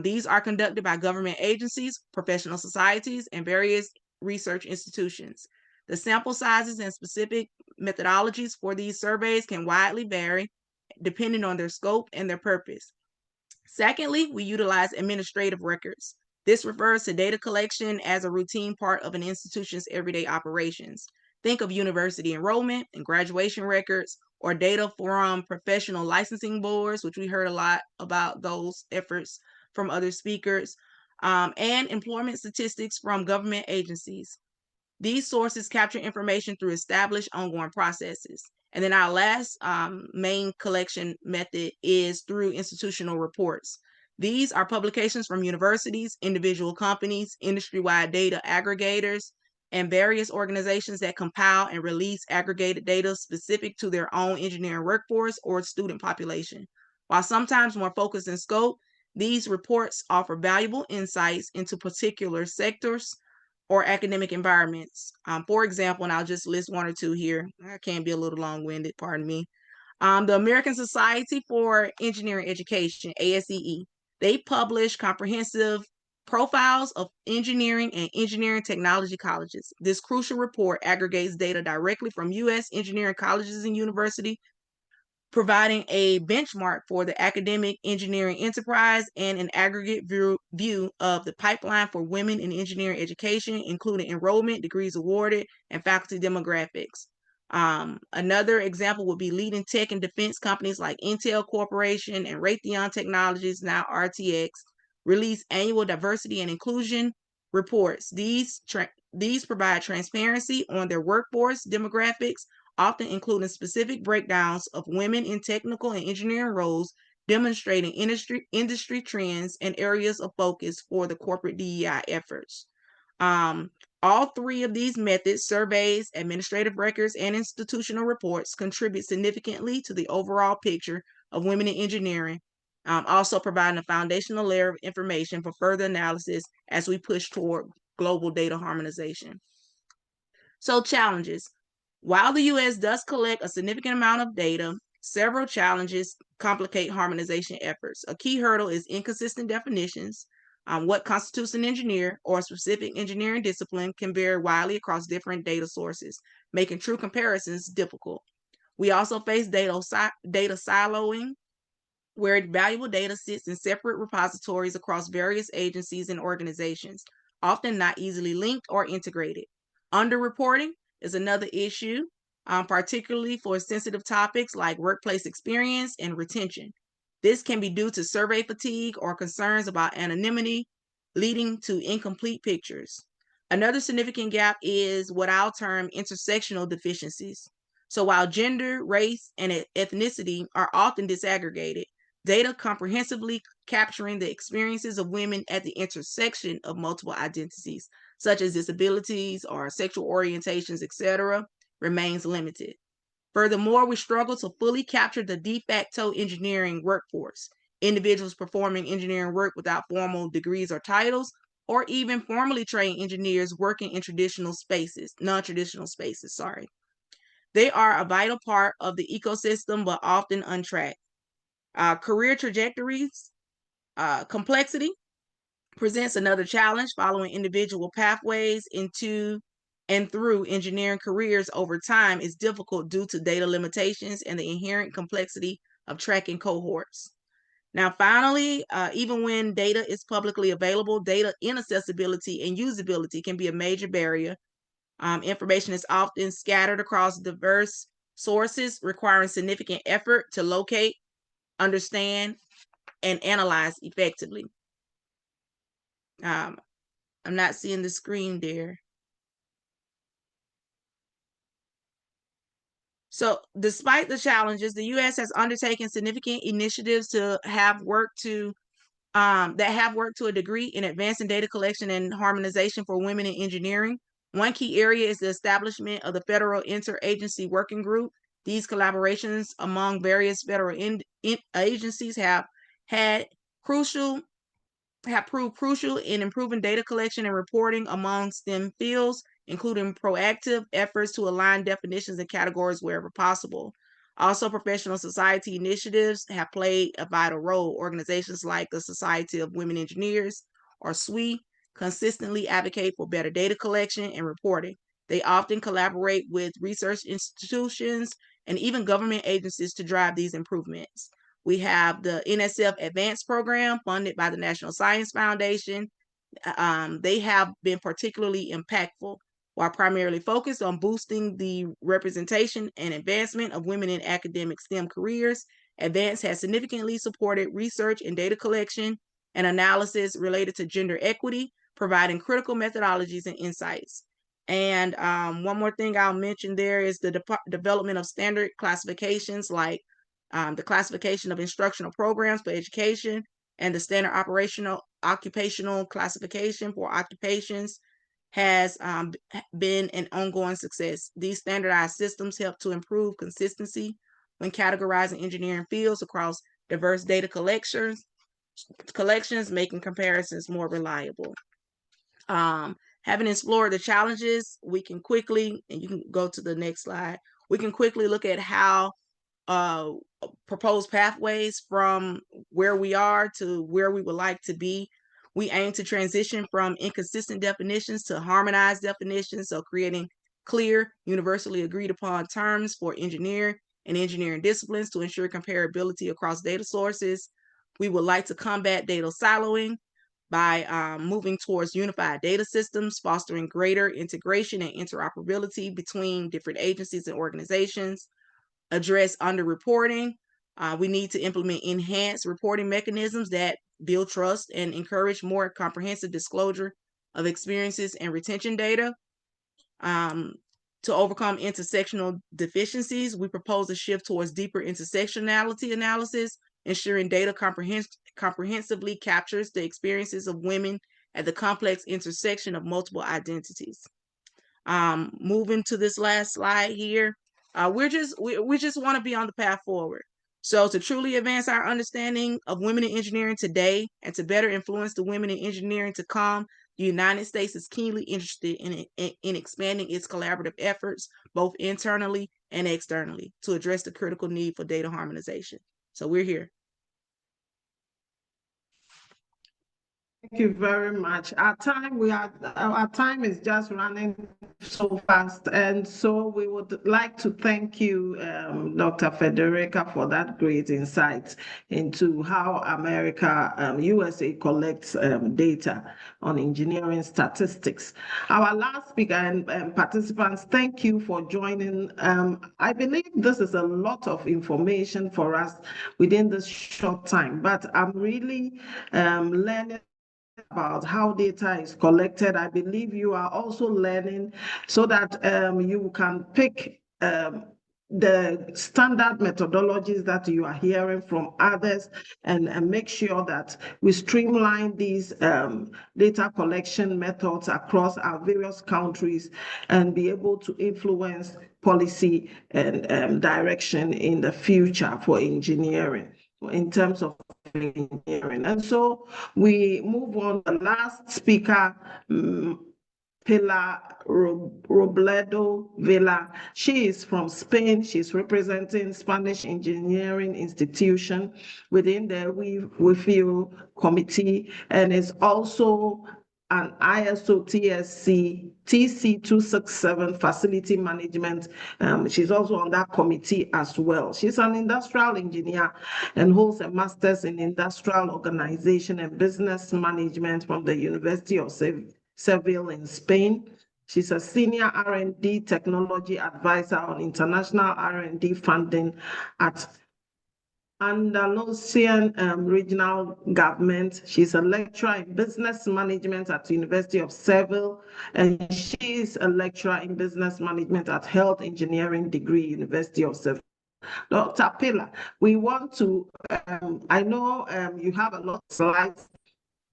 These are conducted by government agencies, professional societies, and various research institutions. The sample sizes and specific methodologies for these surveys can widely vary depending on their scope and their purpose. Secondly, we utilize administrative records. This refers to data collection as a routine part of an institution's everyday operations. Think of university enrollment and graduation records, or data from professional licensing boards, which we heard a lot about those efforts from other speakers, and employment statistics from government agencies. These sources capture information through established ongoing processes. And then our last main collection method is through institutional reports. These are publications from universities, individual companies, industry-wide data aggregators, and various organizations that compile and release aggregated data specific to their own engineering workforce or student population. While sometimes more focused in scope, these reports offer valuable insights into particular sectors or academic environments. For example, and I'll just list one or two here. I can be a little long-winded, pardon me. The American Society for Engineering Education, ASEE, they publish comprehensive profiles of engineering and engineering technology colleges. This crucial report aggregates data directly from U.S. engineering colleges and universities, providing a benchmark for the academic engineering enterprise and an aggregate view of the pipeline for women in engineering education, including enrollment, degrees awarded, and faculty demographics. Another example would be leading tech and defense companies like Intel Corporation and Raytheon Technologies, now RTX, release annual diversity and inclusion reports. These provide transparency on their workforce demographics, often including specific breakdowns of women in technical and engineering roles, demonstrating industry trends and areas of focus for the corporate DEI efforts. All three of these methods, surveys, administrative records, and institutional reports, contribute significantly to the overall picture of women in engineering, also providing a foundational layer of information for further analysis as we push toward global data harmonization. So, challenges. While the U.S. does collect a significant amount of data, several challenges complicate harmonization efforts. A key hurdle is inconsistent definitions. What constitutes an engineer or a specific engineering discipline can vary widely across different data sources, making true comparisons difficult. We also face data siloing, where valuable data sits in separate repositories across various agencies and organizations, often not easily linked or integrated. Underreporting is another issue, particularly for sensitive topics like workplace experience and retention. This can be due to survey fatigue or concerns about anonymity, leading to incomplete pictures. Another significant gap is what I'll term intersectional deficiencies. So while gender, race, and ethnicity are often disaggregated, data comprehensively capturing the experiences of women at the intersection of multiple identities, such as disabilities or sexual orientations, etc., remains limited. Furthermore, we struggle to fully capture the de facto engineering workforce, individuals performing engineering work without formal degrees or titles, or even formally trained engineers working in non-traditional spaces, sorry. They are a vital part of the ecosystem, but often untracked. Career trajectories, complexity presents another challenge. Following individual pathways into and through engineering careers over time is difficult due to data limitations and the inherent complexity of tracking cohorts. Now, finally, even when data is publicly available, data inaccessibility and usability can be a major barrier. Information is often scattered across diverse sources, requiring significant effort to locate, understand, and analyze effectively. I'm not seeing the screen there. So despite the challenges, the U.S. has undertaken significant initiatives that have worked to a degree in advancing data collection and harmonization for women in engineering. One key area is the establishment of the Federal Interagency Working Group. These collaborations among various federal agencies have proved crucial in improving data collection and reporting among STEM fields, including proactive efforts to align definitions and categories wherever possible. Also, professional society initiatives have played a vital role. Organizations like the Society of Women Engineers, or SWE, consistently advocate for better data collection and reporting. They often collaborate with research institutions and even government agencies to drive these improvements. We have the NSF Advanced Program funded by the National Science Foundation. They have been particularly impactful. While primarily focused on boosting the representation and advancement of women in academic STEM careers, Advance has significantly supported research and data collection and analysis related to gender equity, providing critical methodologies and insights. And one more thing I'll mention there is the development of standard classifications like the classification of instructional programs for education and the standard occupational classification for occupations has been an ongoing success. These standardized systems help to improve consistency when categorizing engineering fields across diverse data collections, making comparisons more reliable. Having explored the challenges, we can quickly, and you can go to the next slide, we can quickly look at how proposed pathways from where we are to where we would like to be. We aim to transition from inconsistent definitions to harmonized definitions, so creating clear, universally agreed upon terms for engineering and engineering disciplines to ensure comparability across data sources. We would like to combat data siloing by moving towards unified data systems, fostering greater integration and interoperability between different agencies and organizations. Address underreporting. We need to implement enhanced reporting mechanisms that build trust and encourage more comprehensive disclosure of experiences and retention data. To overcome intersectional deficiencies, we propose a shift towards deeper intersectionality analysis, ensuring data comprehensively captures the experiences of women at the complex intersection of multiple identities. Moving to this last slide here. We just want to be on the path forward. So to truly advance our understanding of women in engineering today and to better influence the women in engineering to come, the United States is keenly interested in expanding its collaborative efforts, both internally and externally, to address the critical need for data harmonization. So we're here. Thank you very much. Our time is just running so fast, and so we would like to thank you, Dr. Federica, for that great insight into how USA collects data on engineering statistics. Our last speaker and participants, thank you for joining. I believe this is a lot of information for us within this short time, but I'm really learning about how data is collected. I believe you are also learning so that you can pick the standard methodologies that you are hearing from others, and make sure that we streamline these data collection methods across our various countries and be able to influence policy and direction in the future for engineering, in terms of engineering. And so we move on. The last speaker, Pilar Robledo Villa. She is from Spain. She's representing Spanish engineering institution within the WFEO Committee, and is also an ISO TSC TC267 facility management. She's also on that committee as well. She's an industrial engineer and holds a master's in industrial organization and business management from the University of Seville in Spain. She's a senior R&D technology advisor on international R&D funding at Andalusian regional government. She's a lecturer in business management at the University of Seville, and she's a lecturer in business management at Health Engineering Degree, University of Seville. Dr. Pilar, we want to, I know you have a lot of slides,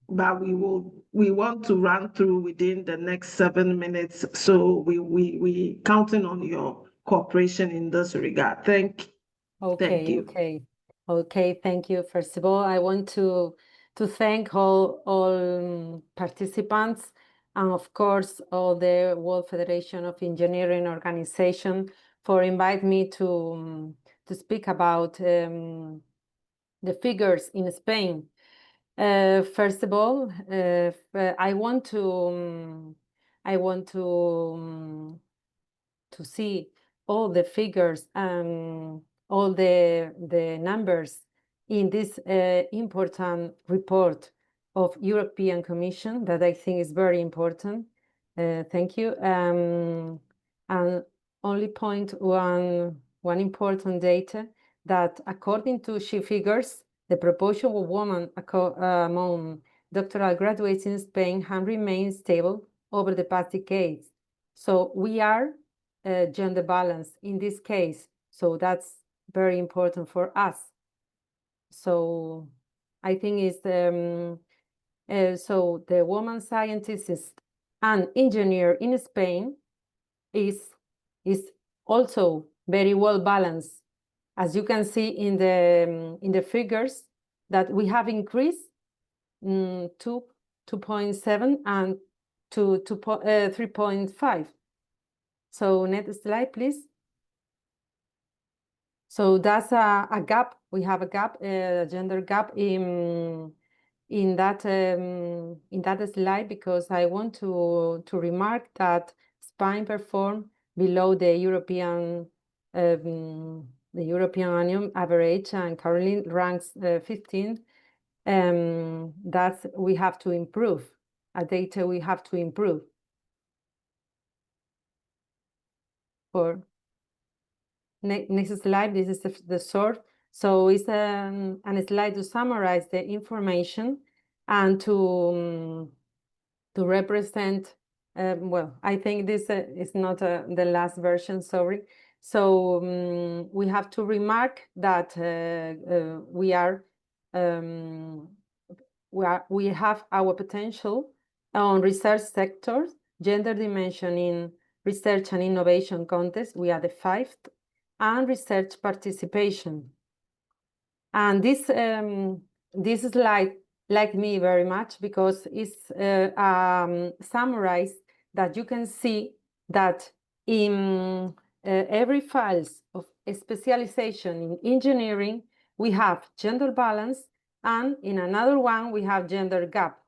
but we want to run through within the next 7 minutes. So we counting on your cooperation in this regard. Thank you. Okay, thank you. First of all, I want to thank all participants, and of course all the World Federation of Engineering Organization for inviting me to speak about the figures in Spain. First of all, I want to see all the figures and all the numbers in this important report of European Commission that I think is very important. Thank you. And only point one important data, that according to SHE figures, the proportion of women among doctoral graduates in Spain have remained stable over the past decades. So we are gender balanced in this case. So that's very important for us. So I think it's so the woman scientist and engineer in Spain is also very well balanced. As you can see in the figures, that we have increased 2.7 and to 3.5. So next slide, please. So that's a gap. We have a gap, a gender gap in that slide, because I want to remark that Spain performed below the European Union average, and currently ranks 15. That's we have to improve. A data we have to improve. For next slide, this is the sort. So it's a slide to summarize the information and to represent. Well, I think this is not the last version. Sorry. So we have to remark that we have our potential on research sectors, gender dimension in research and innovation contest. We are the 5th, and research participation. And this slide like me very much, because it's summarized that you can see that in every files of specialization in engineering, we have gender balance, and in another one, we have gender gap.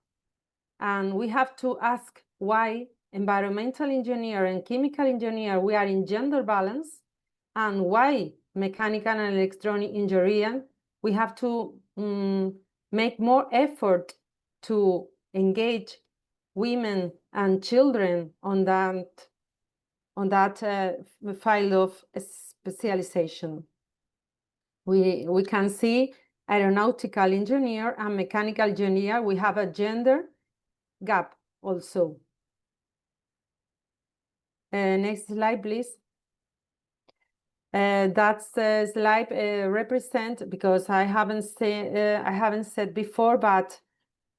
And we have to ask why environmental engineer and chemical engineer, we are in gender balance, and why mechanical and electronic engineering, we have to make more effort to engage women and children on that field of specialization. We can see aeronautical engineer and mechanical engineer, we have a gender gap also. Next slide, please. That's the slide represent, because I haven't said before, but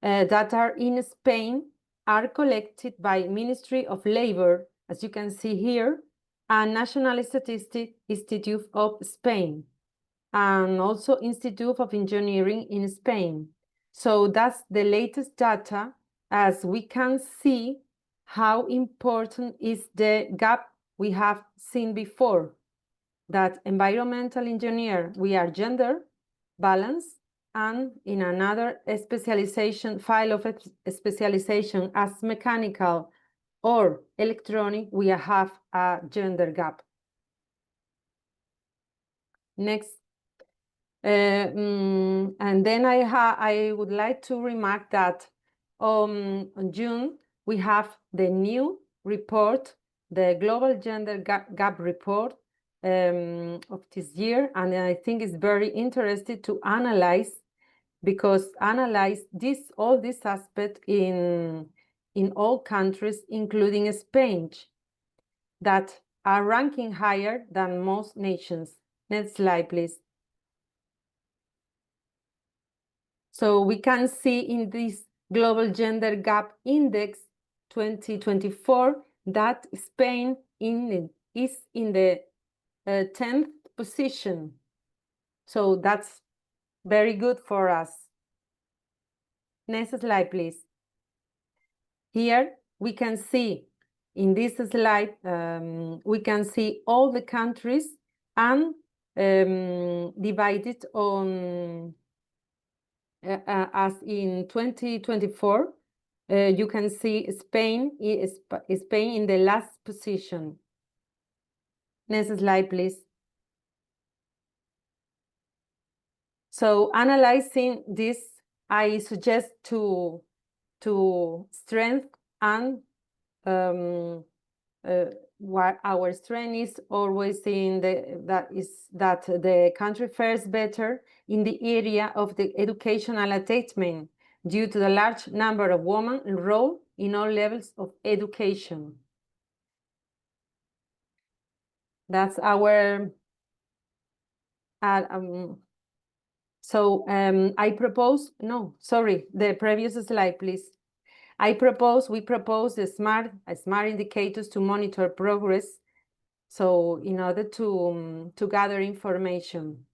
data in Spain are collected by Ministry of Labor, as you can see here, and National Statistics Institute of Spain, and also Institute of Engineering in Spain. So that's the latest data, as we can see how important is the gap we have seen before, that environmental engineer, we are gender balanced, and in another specialization, file of specialization as mechanical or electronic, we have a gender gap. Next. And then I would like to remark that on June, we have the new report, the Global Gender Gap Report of this year. And I think it's very interesting to analyze, because analyze all this aspect in all countries, including Spain, that are ranking higher than most nations. Next slide, please. So we can see in this Global Gender Gap Index 2024 that Spain is in the 10th position. So that's very good for us. Next slide, please. Here we can see in this slide, we can see all the countries and divided on as in 2024, you can see Spain in the last position. Next slide, please. So analyzing this, I suggest to strength and what our strength is always in that the country fares better in the area of the educational attainment due to the large number of women enrolled in all levels of education. That's our I propose, no, sorry, the previous slide, please. We propose the smart indicators to monitor progress. So in order to gather information.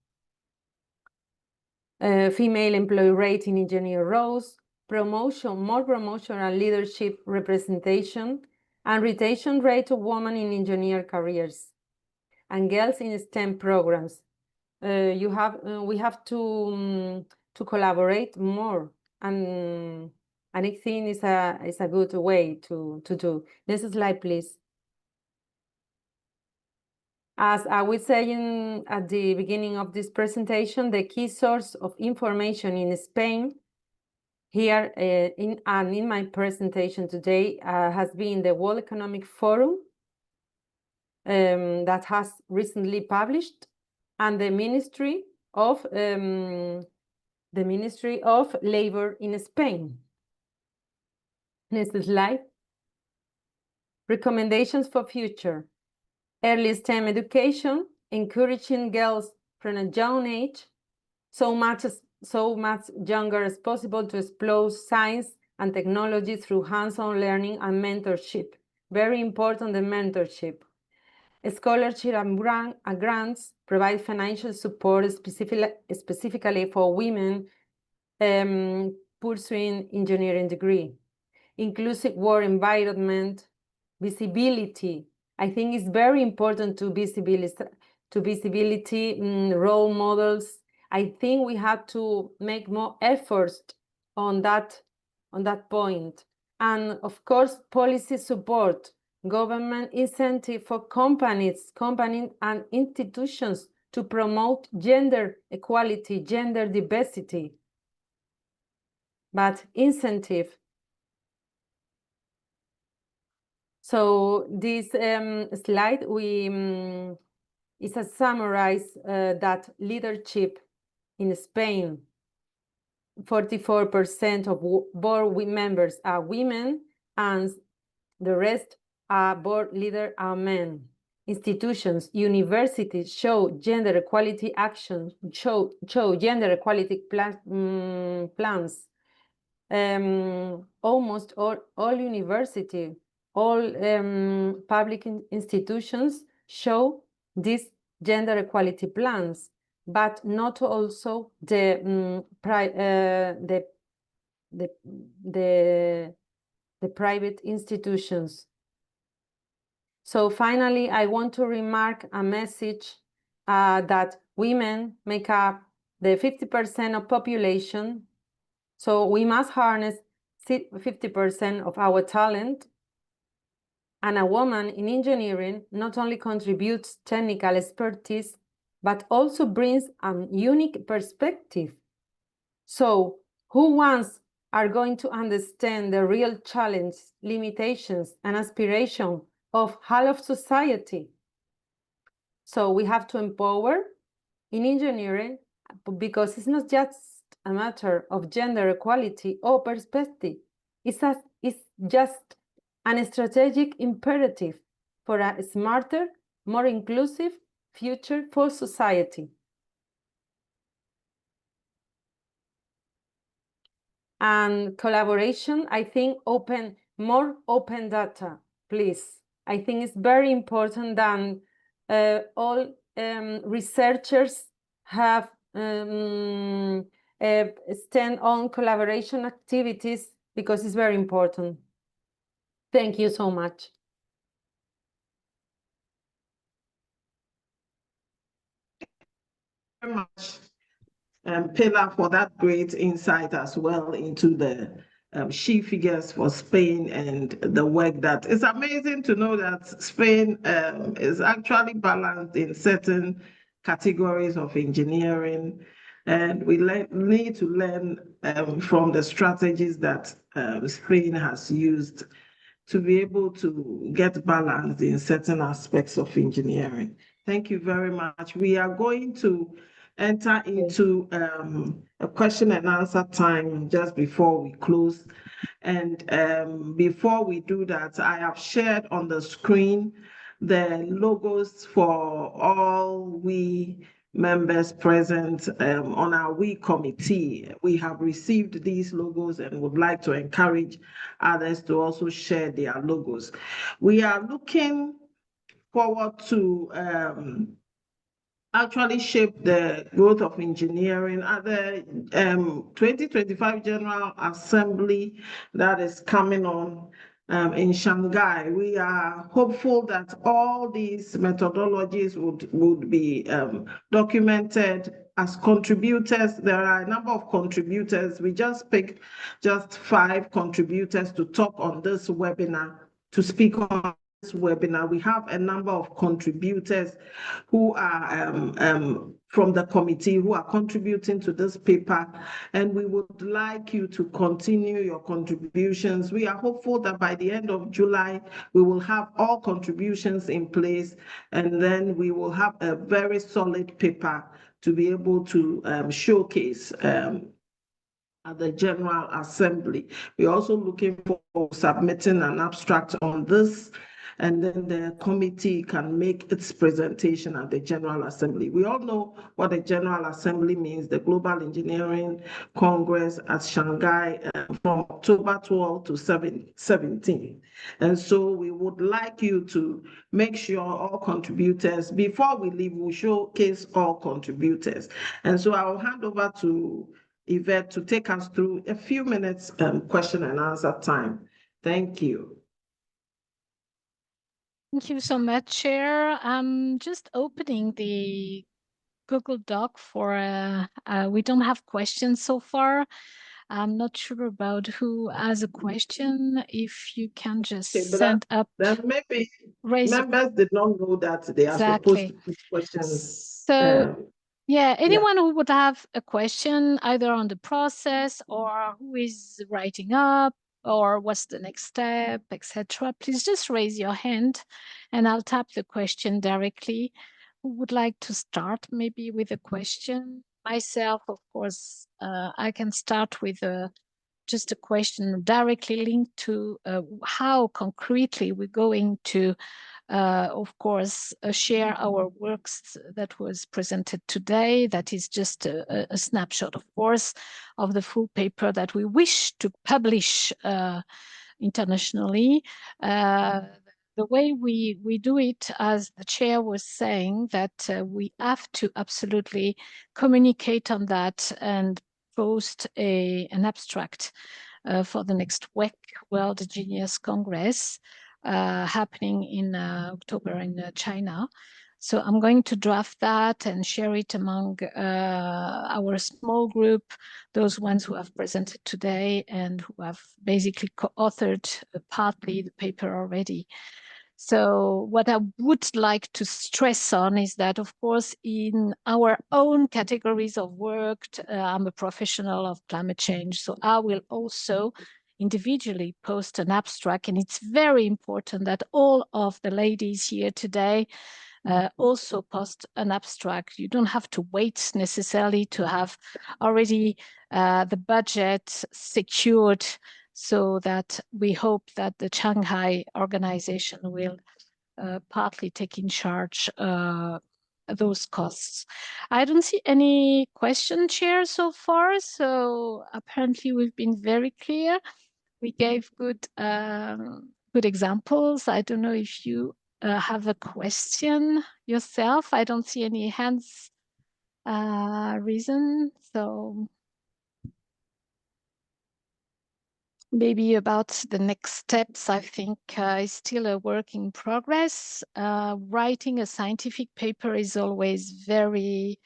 Female employee rate in engineer roles, more promotion and leadership representation, and retention rate of women in engineer careers, and girls in STEM programs. We have to collaborate more, and I think it's a good way to do. Next slide, please. As I was saying at the beginning of this presentation, the key source of information in Spain here in my presentation today has been the World Economic Forum that has recently published, and the Ministry of Labor in Spain. Next slide. Recommendations for future. Early STEM education, encouraging girls from a young age, so much younger as possible, to explore science and technology through hands-on learning and mentorship. Very important, the mentorship. Scholarship and grants provide financial support specifically for women pursuing engineering degree. Inclusive work environment, visibility. I think it's very important to visibility role models. I think we have to make more efforts on that point. And of course, policy support, government incentive for companies and institutions to promote gender equality, gender diversity. But incentive. So this slide is a summarize that leadership in Spain, 44% of board members are women, and the rest are board leader are men. institutions, universities show gender equality action, show gender equality plans. Almost all university, all public institutions show these gender equality plans, but not also the private institutions. So finally, I want to remark a message that women make up the 50% of population. So we must harness 50% of our talent. And a woman in engineering not only contributes technical expertise, but also brings a unique perspective. So who ones are going to understand the real challenge, limitations, and aspiration of half of society? So we have to empower in engineering, because it's not just a matter of gender equality or perspective. It's just an strategic imperative for a smarter, more inclusive future for society. And collaboration, I think more open data, please. I think it's very important that all researchers have stand on collaboration activities, because it's very important. Thank you so much. Very much, Pilar, for that great insight as well into the she figures for Spain and the work that it's amazing to know that Spain is actually balanced in certain categories of engineering, and we need to learn from the strategies that Spain has used to be able to get balance in certain aspects of engineering. Thank you very much. We are going to enter into a question and answer time just before we close. And before we do that, I have shared on the screen the logos for all WIE members present on our WIE committee. We have received these logos and would like to encourage others to also share their logos. We are looking forward to actually shape the growth of engineering at the 2025 General Assembly that is coming on in Shanghai. We are hopeful that all these methodologies would be documented as contributors. There are a number of contributors. We just picked just 5 contributors to talk on this webinar, to speak on this webinar. We have a number of contributors who are from the committee who are contributing to this paper, and we would like you to continue your contributions. We are hopeful that by the end of July, we will have all contributions in place, and then we will have a very solid paper to be able to showcase at the General Assembly. We're also looking for submitting an abstract on this, and then the committee can make its presentation at the General Assembly. We all know what the General Assembly means, the Global Engineering Congress at Shanghai from October 12 to 17. And so we would like you to make sure all contributors, before we leave, we'll showcase all contributors. And so I will hand over to Yvette to take us through a few minutes question and answer time. Thank you. Thank you so much, Chair. I'm just opening the Google Doc for, we don't have questions so far. I'm not sure about who has a question. If you can just send up. Then maybe members did not know that they are supposed to put questions. So yeah, anyone who would have a question either on the process or who is writing up or what's the next step, etc., please just raise your hand and I'll tap the question directly. Who would like to start maybe with a question? Myself, of course, I can start with just a question directly linked to how concretely we're going to of course, share our works that was presented today. That is just a snapshot, of course, of the full paper that we wish to publish internationally. The way we do it, as the chair was saying, that we have to absolutely communicate on that and post an abstract for the next WEC World Genius Congress happening in October in China. So I'm going to draft that and share it among our small group, those ones who have presented today and who have basically co-authored partly the paper already. So what I would like to stress on is that, of course, in our own categories of work, I'm a professional of climate change, so I will also individually post an abstract, and it's very important that all of the ladies here today also post an abstract. You don't have to wait necessarily to have already the budget secured, so that we hope that the Shanghai organization will partly take in charge those costs. I don't see any question, Chair, so far, so apparently we've been very clear. We gave good examples. I don't know if you have a question yourself. I don't see any hands risen, so maybe about the next steps, I think is still a work in progress. Writing a scientific paper is always very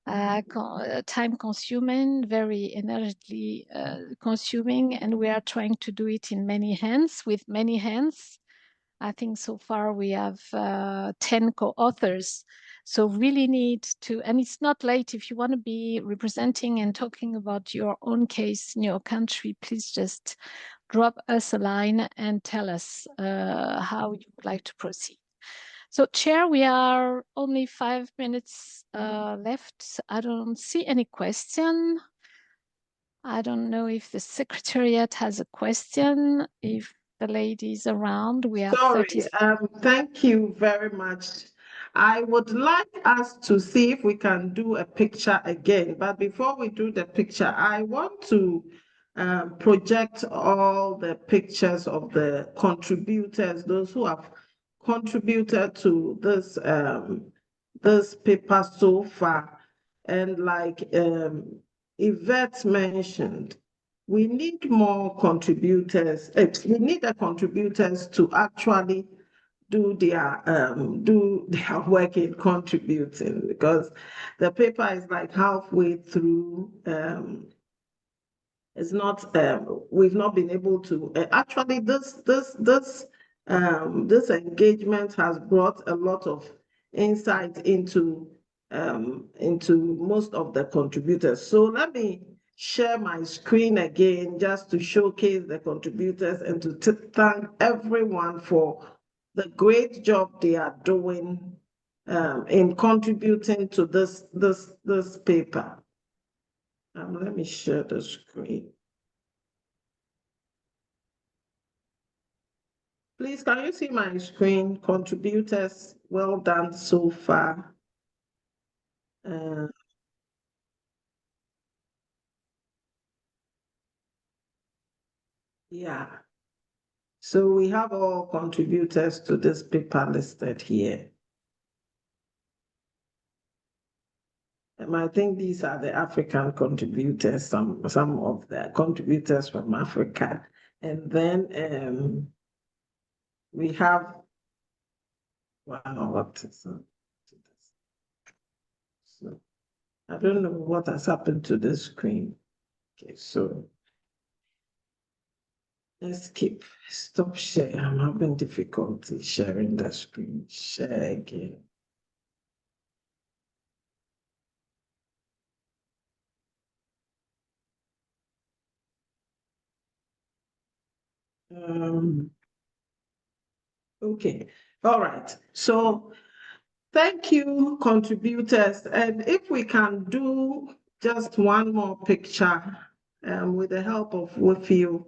time consuming, very energy consuming, and we are trying to do it in many hands, with many hands. I think so far we have 10 co-authors. So really need to, and it's not late, if you want to be representing and talking about your own case in your country, please just drop us a line and tell us how you would like to proceed. So Chair, we are only 5 minutes left. I don't see any question. I don't know if the Secretariat has a question. If the ladies around, we have Sorry, 30 thank you very much. I would like us to see if we can do a picture again, but before we do the picture, I want to project all the pictures of the contributors, those who have contributed to this this paper so far. And like Yvette mentioned, we need more contributors. We need the contributors to actually do their work in contributing, because the paper is like halfway through. It's not. We've not been able to actually. This engagement has brought a lot of insight into most of the contributors. So let me share my screen again just to showcase the contributors and to thank everyone for the great job they are doing in contributing to this paper. Let me share the screen. Please, can you see my screen? Contributors, well done so far. Yeah. So we have all contributors to this paper listed here. I think these are the African contributors, some of the contributors from Africa. And then we have, wow, what is that? So I don't know what has happened to the screen. Okay, so let's stop sharing. I'm having difficulty sharing the screen. Share again. Okay, all right. So thank you, contributors. And if we can do just one more picture with the help of WFEO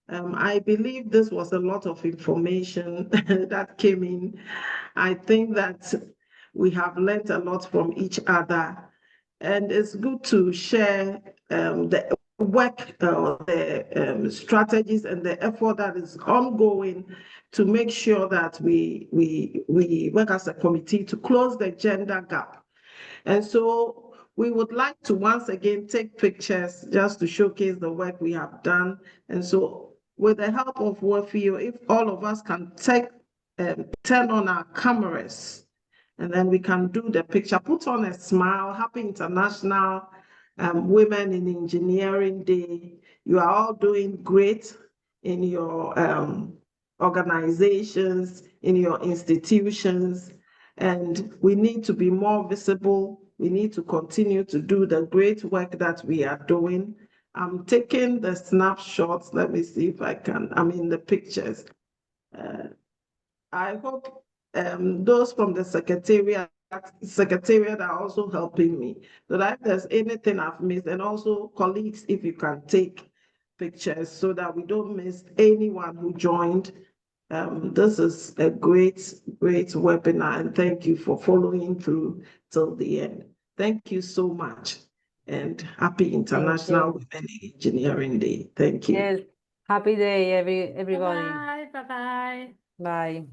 I believe this was a lot of information that came in. I think that we have learned a lot from each other, and it's good to share the work, the strategies and the effort that is ongoing to make sure that we work as a committee to close the gender gap. And so we would like to once again take pictures just to showcase the work we have done. And so with the help of WFEO, if all of us can turn on our cameras, and then we can do the picture, put on a smile. Happy International Women in Engineering Day. You are all doing great in your organizations, in your institutions, and we need to be more visible. We need to continue to do the great work that we are doing. I'm taking the snapshots. Let me see if I can, the pictures. I hope those from the secretariat are also helping me. So that if there's anything I've missed, and also colleagues, if you can take pictures so that we don't miss anyone who joined. This is a great webinar, and thank you for following through till the end. Thank you so much, and happy International Women in Engineering Day. Thank you. Yes, happy day, everybody. Bye-bye. Bye-bye. Bye.